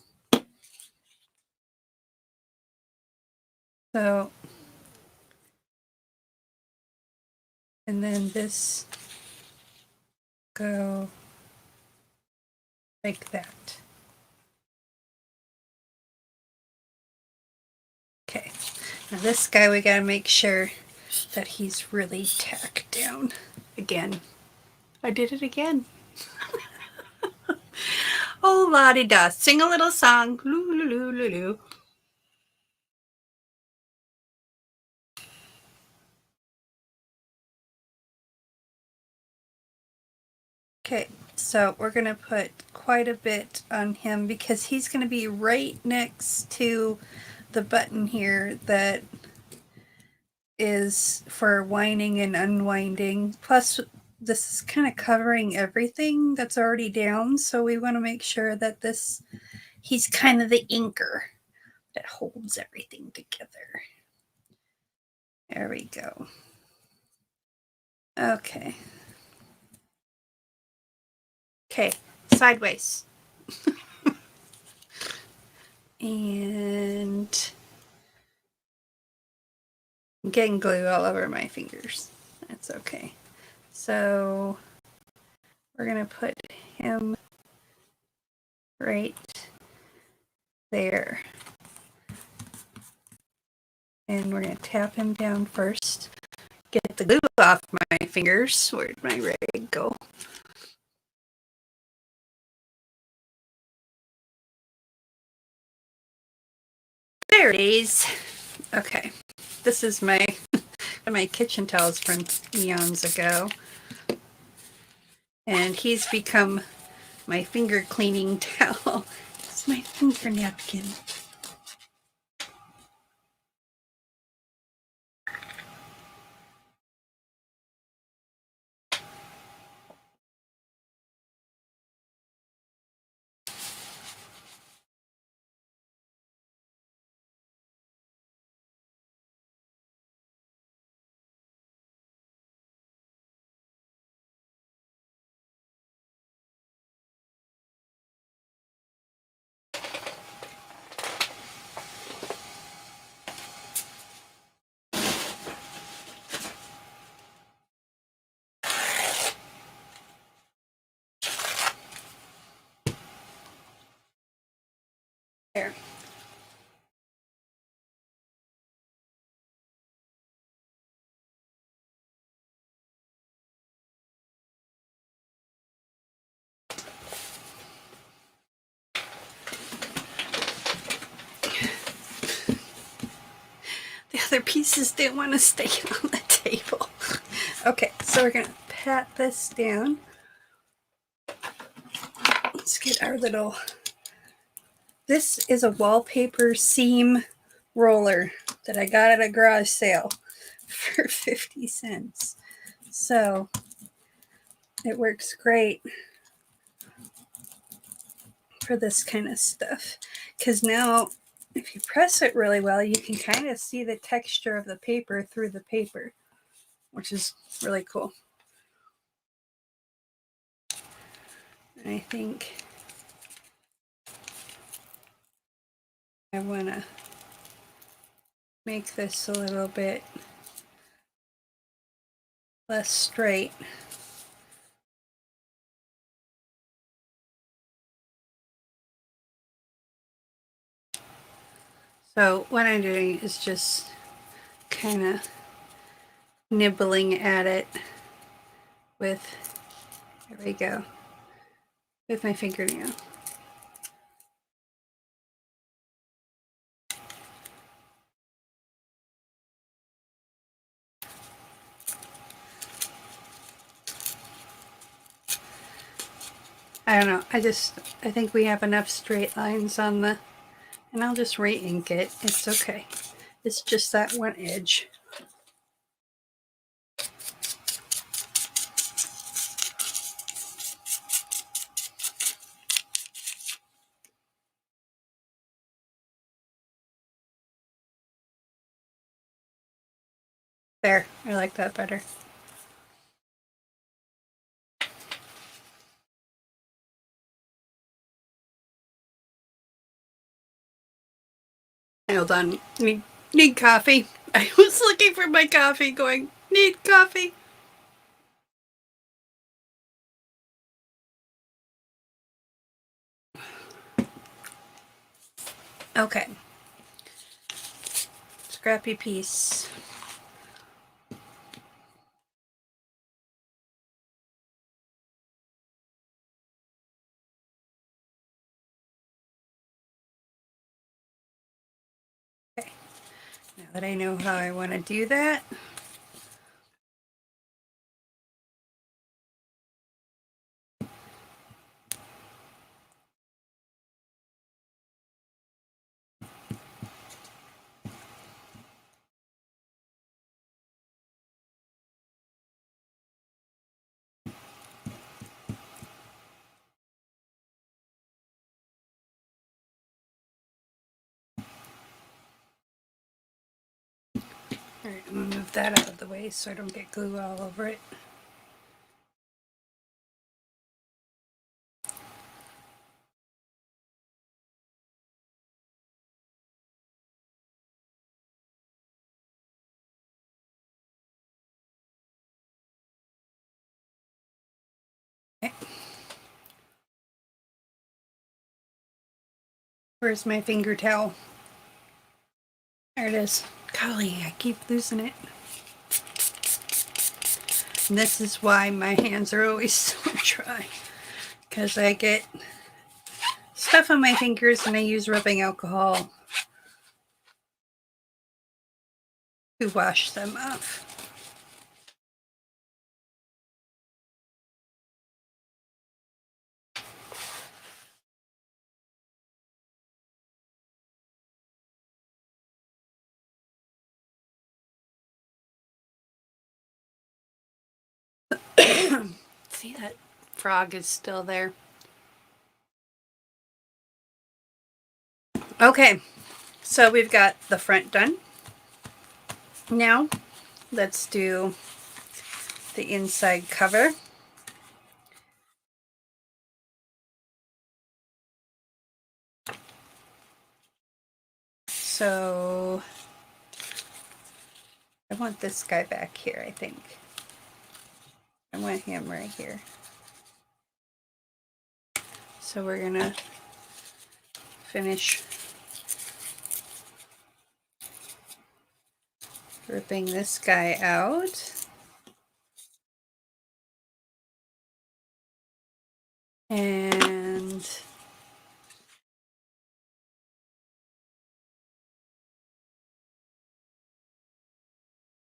So, and then this go like that. Okay, now this guy we gotta make sure that he's really tacked down. Again, I did it again. Oh, la-di-da, sing a little song. Loo-loo-loo-loo-loo. Okay, so we're going to put quite a bit on him because he's going to be right next to the button here that is for winding and unwinding. Plus, this is kind of covering everything that's already down, so we want to make sure that he's kind of the anchor that holds everything together. There we go. Okay. Okay, sideways. And I'm getting glue all over my fingers. That's okay. So we're going to put him right there. And we're going to tap him down first. Get the glue off my fingers. Where'd my rag go? There it is. Okay. This is my kitchen towels from eons ago. And he's become my finger cleaning towel. It's my finger napkin. There. The other pieces didn't want to stay on the table. Okay, so we're going to pat this down. Let's get our little... This is a wallpaper seam roller that I got at a garage sale for 50 cents. So it works great for this kind of stuff. Because now, if you press it really well, you can kind of see the texture of the paper through the paper, which is really cool. I think I want to make this a little bit less straight. So what I'm doing is just kind of nibbling at it with, there we go, with my fingernail. I don't know, I think we have enough straight lines on the, and I'll just re-ink it. It's okay. It's just that one edge. There, I like that better. Hold on. Need coffee. I was looking for my coffee going, need coffee. Okay. Scrappy piece. Okay. Now that I know how I want to do that, all right, I'm gonna move that out of the way so I don't get glue all over it. Okay. Where's my finger towel? There it is. Golly, I keep losing it. And this is why my hands are always so dry, because I get stuff on my fingers and I use rubbing alcohol to wash them off. See, that frog is still there. Okay, so we've got the front done. Now, let's do the inside cover. So, I want this guy back here, I think. I want him right here. So we're gonna finish ripping this guy out. And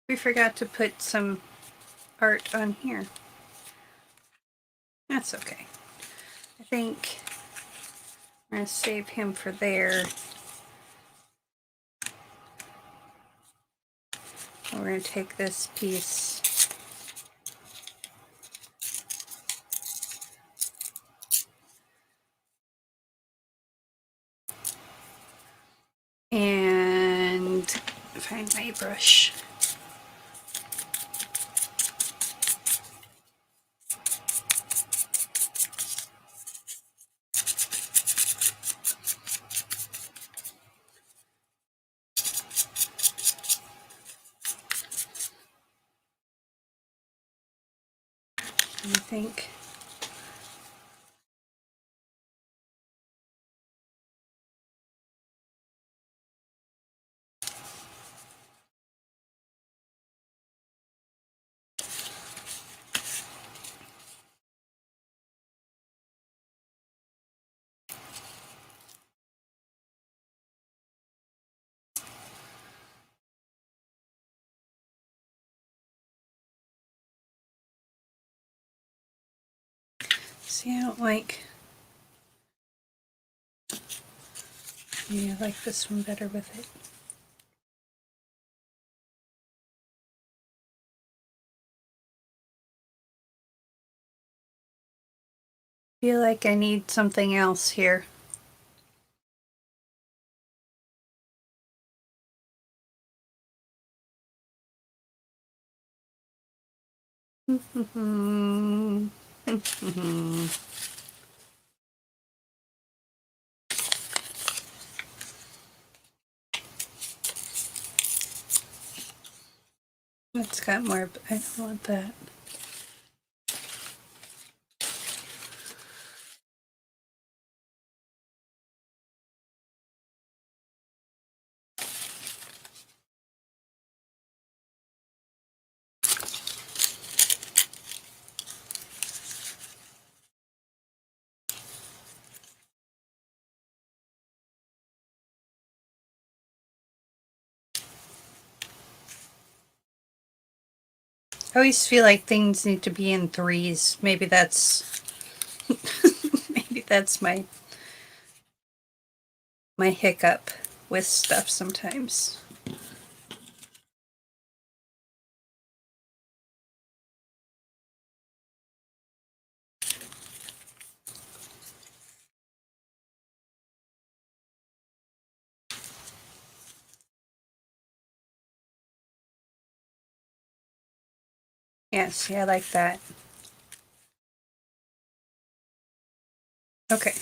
we forgot to put some art on here. That's okay. I think I'm gonna save him for there. And we're gonna take this piece and find my brush. I think see, I don't like, maybe I like this one better with it. Feel like I need something else here. It's got more, but I don't want that. I always feel like things need to be in threes. Maybe that's maybe that's my hiccup with stuff sometimes. Yes, yeah, I like that. Okay.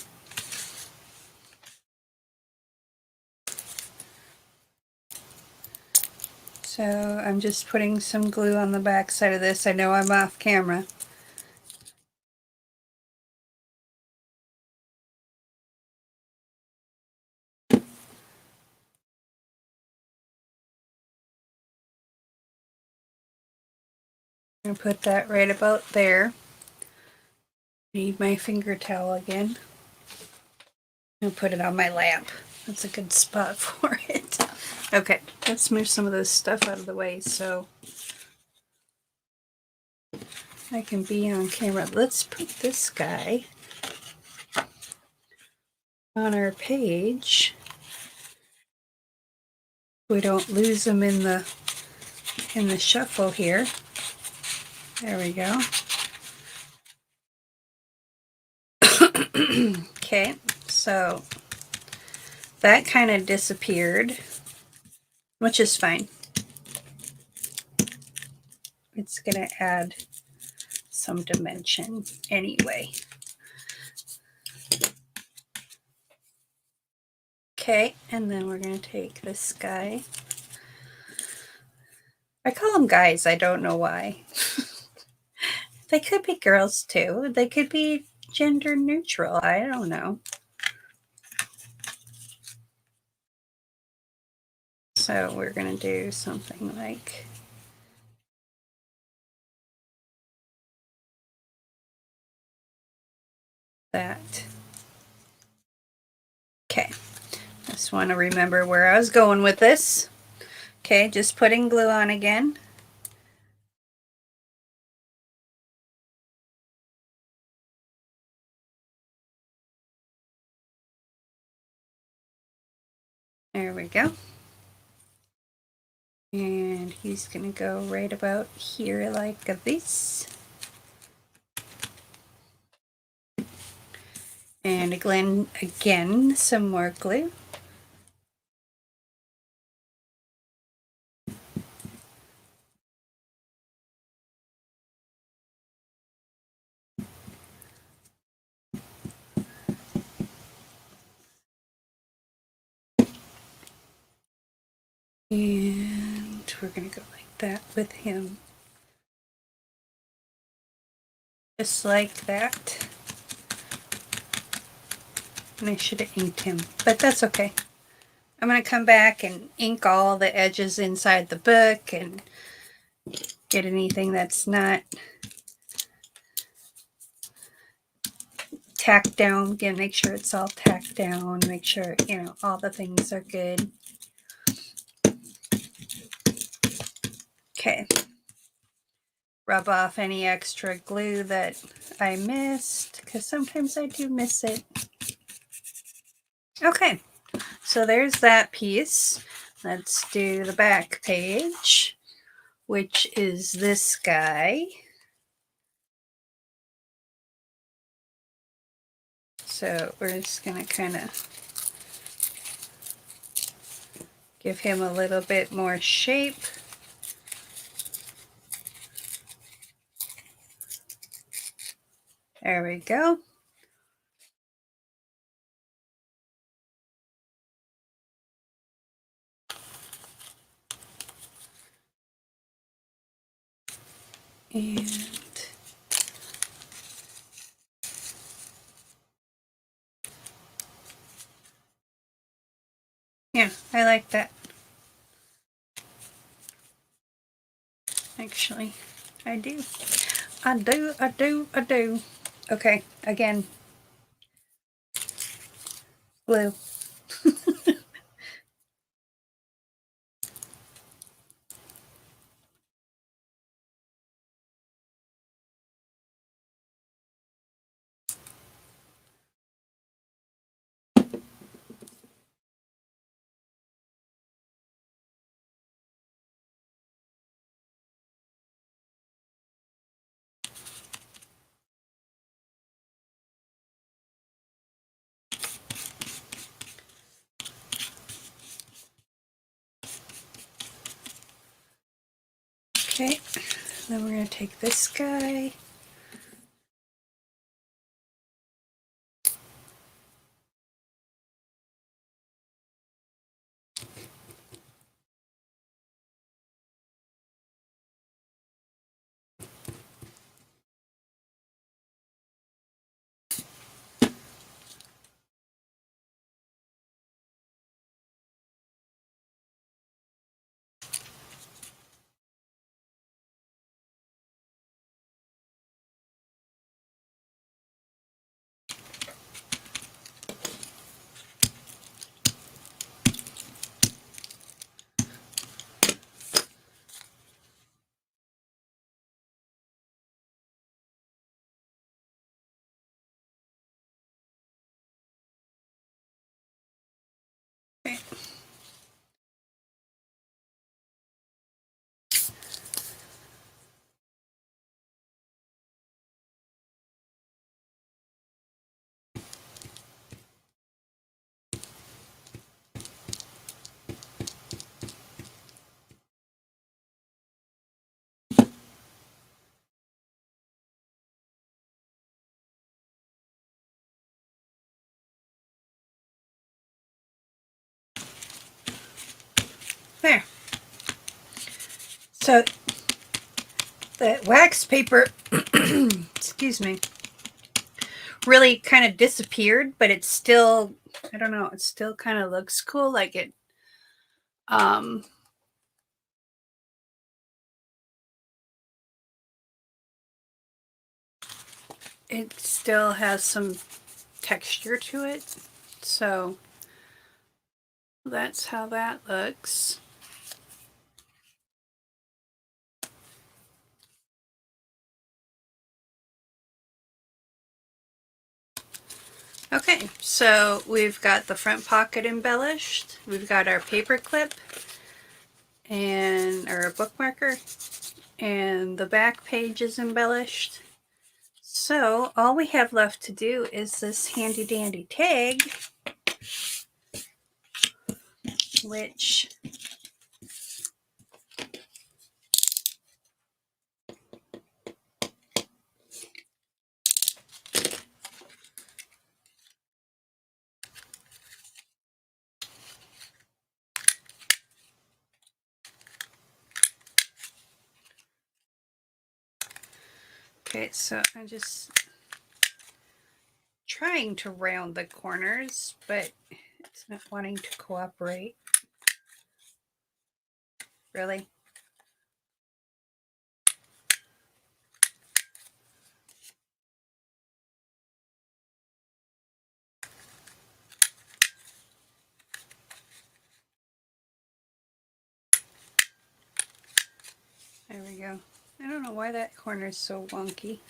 So I'm just putting some glue on the back side of this. I know I'm off camera. I'm going to put that right about there. Need my finger towel again. I'm going to put it on my lap. That's a good spot for it. Okay, let's move some of this stuff out of the way so I can be on camera. Let's put this guy on our page. We don't lose him in the shuffle here. There we go. Okay, so that kind of disappeared, which is fine. It's going to add some dimension anyway. Okay, and then we're going to take this guy. I call them guys, I don't know why. They could be girls too. They could be gender neutral. I don't know. So we're going to do something like that. Okay, just want to remember where I was going with this. Okay, just putting glue on again. There we go. And he's going to go right about here like this. And again, some more glue. And we're going to go like that with him. Just like that. And I should have inked him, but that's okay. I'm going to come back and ink all the edges inside the book and get anything that's not tacked down. Again, make sure it's all tacked down. Make sure, you know, all the things are good. Okay. Rub off any extra glue that I missed, because sometimes I do miss it. Okay, so there's that piece. Let's do the back page, which is this guy. So we're just going to kind of give him a little bit more shape. There we go. And yeah, I like that. Actually, I do. I do, I do, I do. Okay, again, glue. Okay, then we're going to take this guy. Okay. There. So the wax paper, excuse me, really kind of disappeared, but it's still, I don't know, it still kind of looks cool. Like um, it still has some texture to it. So that's how that looks. Okay, so we've got the front pocket embellished. We've got our paper clip and our bookmarker, and the back page is embellished. So all we have left to do is this handy dandy tag, which okay, so I'm just trying to round the corners, but it's not wanting to cooperate. Really? There we go. I don't know why that corner is so wonky.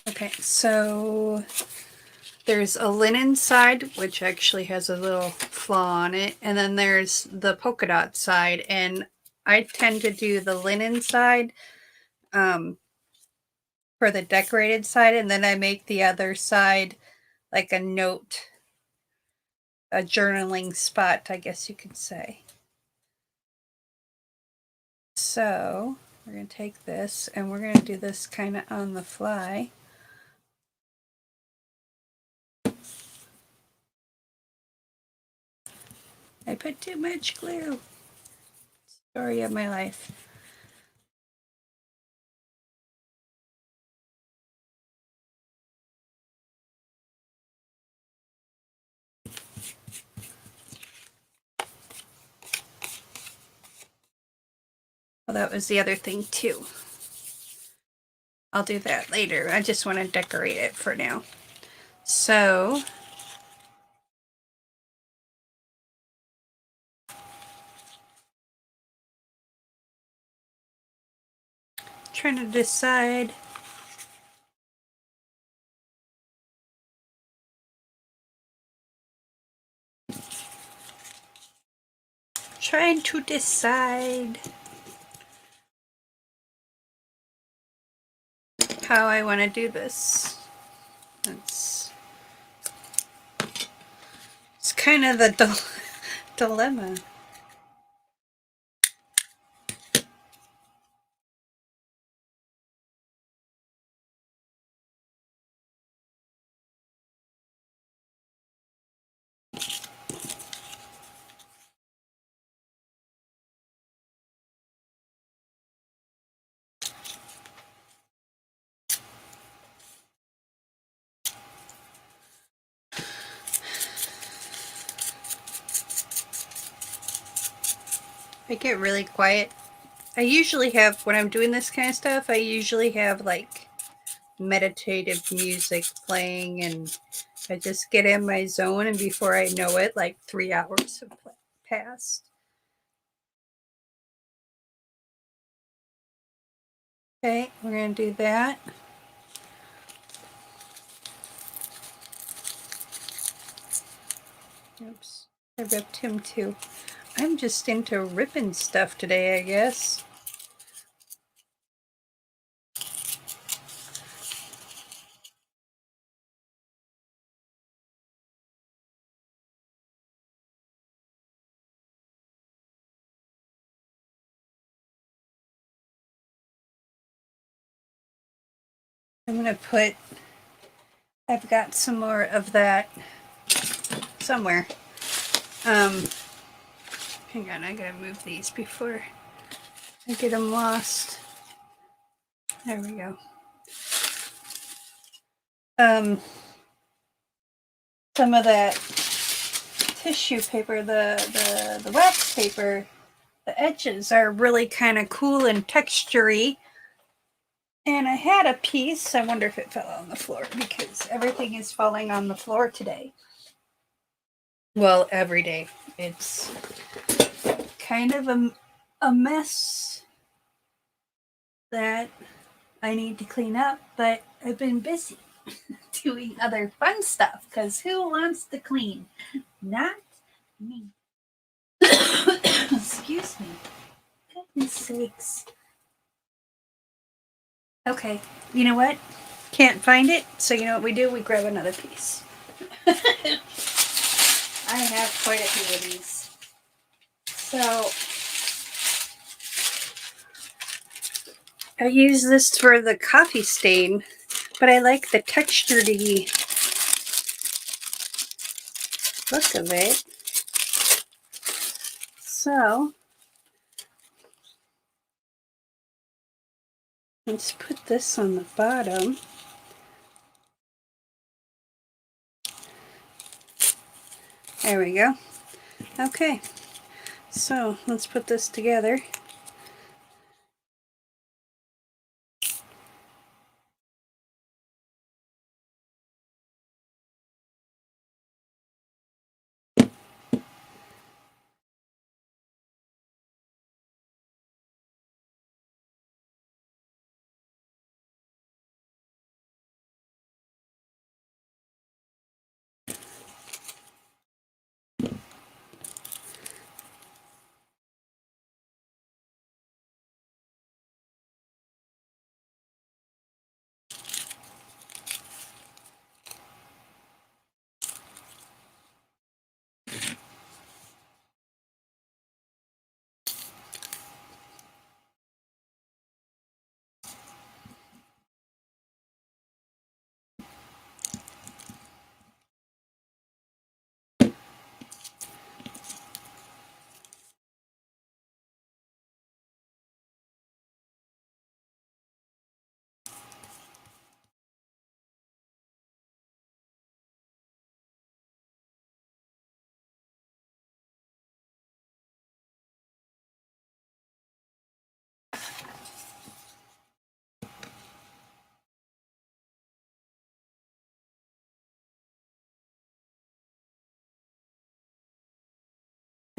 Okay, so there's a linen side, which actually has a little flaw on it, and then there's the polka dot side, and I tend to do the linen side for the decorated side, and then I make the other side like a note, a journaling spot, I guess you could say. So we're going to take this and we're going to do this kind of on the fly. I put too much glue. Story of my life. Well, that was the other thing too. I'll do that later. I just want to decorate it for now. So trying to decide how I want to do this. It's kind of the dilemma. I get really quiet. I usually have, when I'm doing this kind of stuff, I usually have like meditative music playing and I just get in my zone, and before I know it, like 3 hours have passed. Okay, we're going to do that. Oops, I ripped him too. I'm just into ripping stuff today, I guess. I'm going to put, I've got some more of that somewhere. Hang on, I gotta move these before I get them lost. There we go. Some of that tissue paper, the wax paper, the edges are really kind of cool and textury. And I had a piece. I wonder if it fell on the floor because everything is falling on the floor today. Well, every day. It's kind of a mess that I need to clean up, but I've been busy doing other fun stuff because who wants to clean? Not me. Excuse me. Goodness sakes. Okay, you know what? Can't find it, so you know what we do? We grab another piece. I have quite a few of these. So I use this for the coffee stain, but I like the textured-y look of it. So let's put this on the bottom. There we go. Okay, so let's put this together.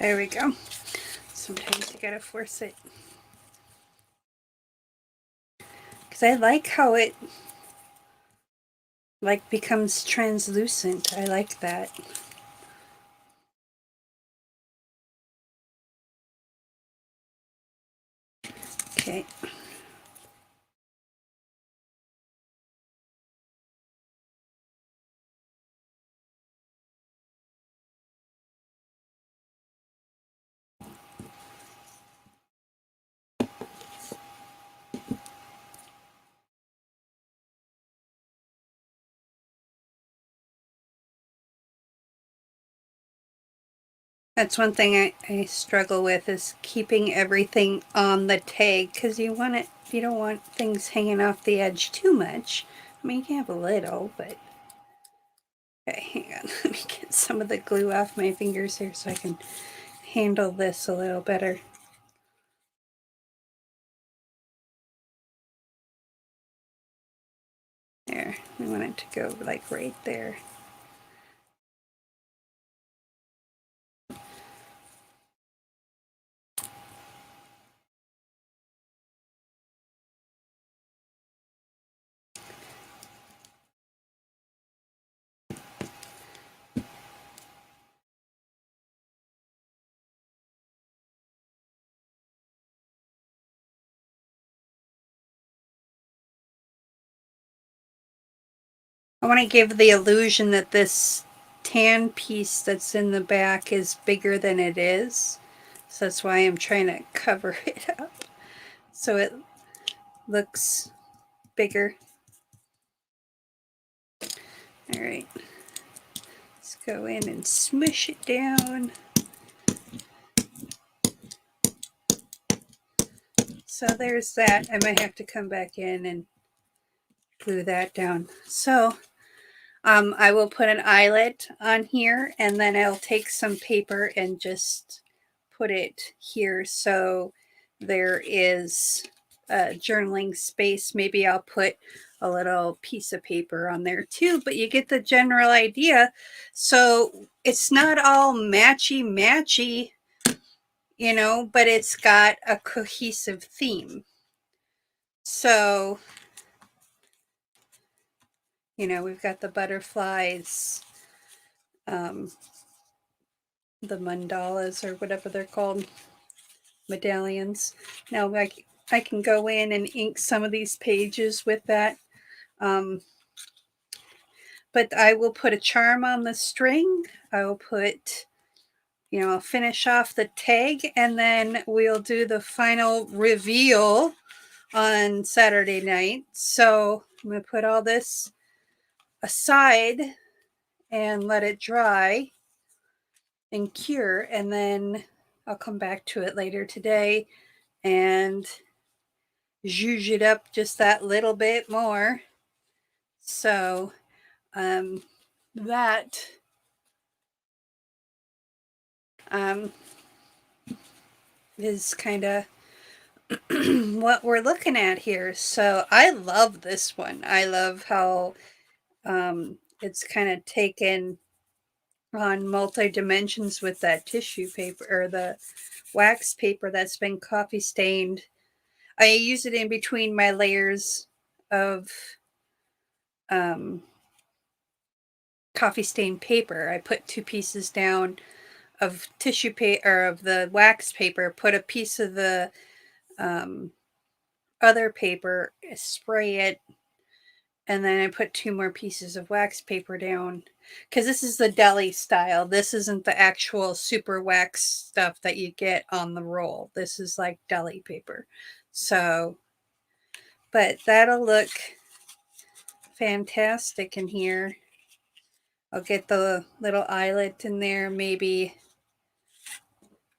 There we go. Sometimes you gotta force it. Because I like how it like becomes translucent. I like that. Okay. That's one thing I struggle with is keeping everything on the tag because you don't want things hanging off the edge too much. I mean, you can have a little, but okay, hang on. Let me get some of the glue off my fingers here so I can handle this a little better. There, we want it to go like right there. I want to give the illusion that this tan piece that's in the back is bigger than it is. So that's why I'm trying to cover it up so it looks bigger. All right, let's go in and smush it down. So there's that. I might have to come back in and glue that down. So I will put an eyelet on here and then I'll take some paper and just put it here so there is a journaling space. Maybe I'll put a little piece of paper on there too, but you get the general idea. So it's not all matchy, you know, but it's got a cohesive theme. So, you know, we've got the butterflies, the mandalas or whatever they're called, medallions. Now I can go in and ink some of these pages with that. But I will put a charm on the string. I will put, you know, I'll finish off the tag and then we'll do the final reveal on Saturday night. So I'm going to put all this aside and let it dry and cure, and then I'll come back to it later today and zhuzh it up just that little bit more. So that is kind of what we're looking at here. So I love this one. I love how it's kind of taken on multi dimensions with that tissue paper or the wax paper that's been coffee stained. I use it in between my layers of coffee stained paper. I put 2 pieces down of tissue paper or of the wax paper, put a piece of the other paper, spray it, and then I put 2 more pieces of wax paper down because this is the deli style. This isn't the actual super wax stuff that you get on the roll. This is like deli paper. So, but that'll look fantastic in here. I'll get the little eyelet in there, maybe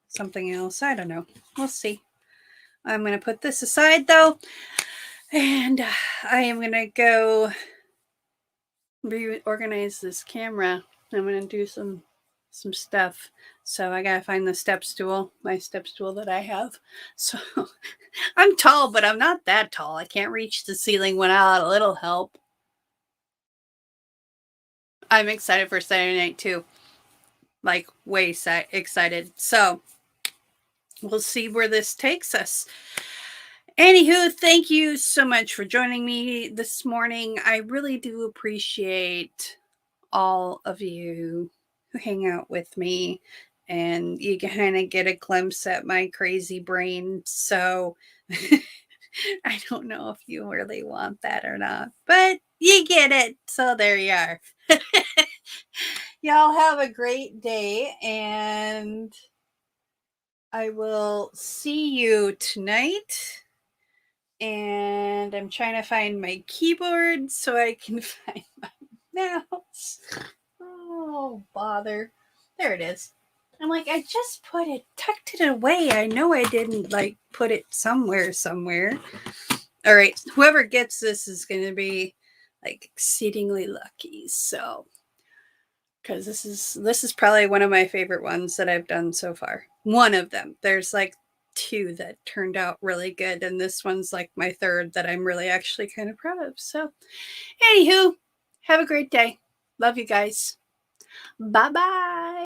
something else. I don't know. We'll see. I'm going to put this aside though, and I am going to go reorganize this camera. I'm going to do some stuff. So I got to find the step stool, my step stool that I have. So I'm tall, but I'm not that tall. I can't reach the ceiling without a little help. I'm excited for Saturday night too. like way excited. So we'll see where this takes us. Anywho, thank you so much for joining me this morning. I really do appreciate all of you who hang out with me, and you kind of get a glimpse at my crazy brain. So I don't know if you really want that or not, but you get it. So there you are. Y'all have a great day, and I will see you tonight. And I'm trying to find my keyboard so I can find my mouse. Oh, bother. There it is. I'm like, I just tucked it away. I know I didn't like put it somewhere. All right, whoever gets this is going to be like exceedingly lucky. So, because this is probably one of my favorite ones that I've done so far. One of them. There's like two that turned out really good, and this one's like my third that I'm really actually kind of proud of. So, anywho, have a great day. Love you guys. Bye bye.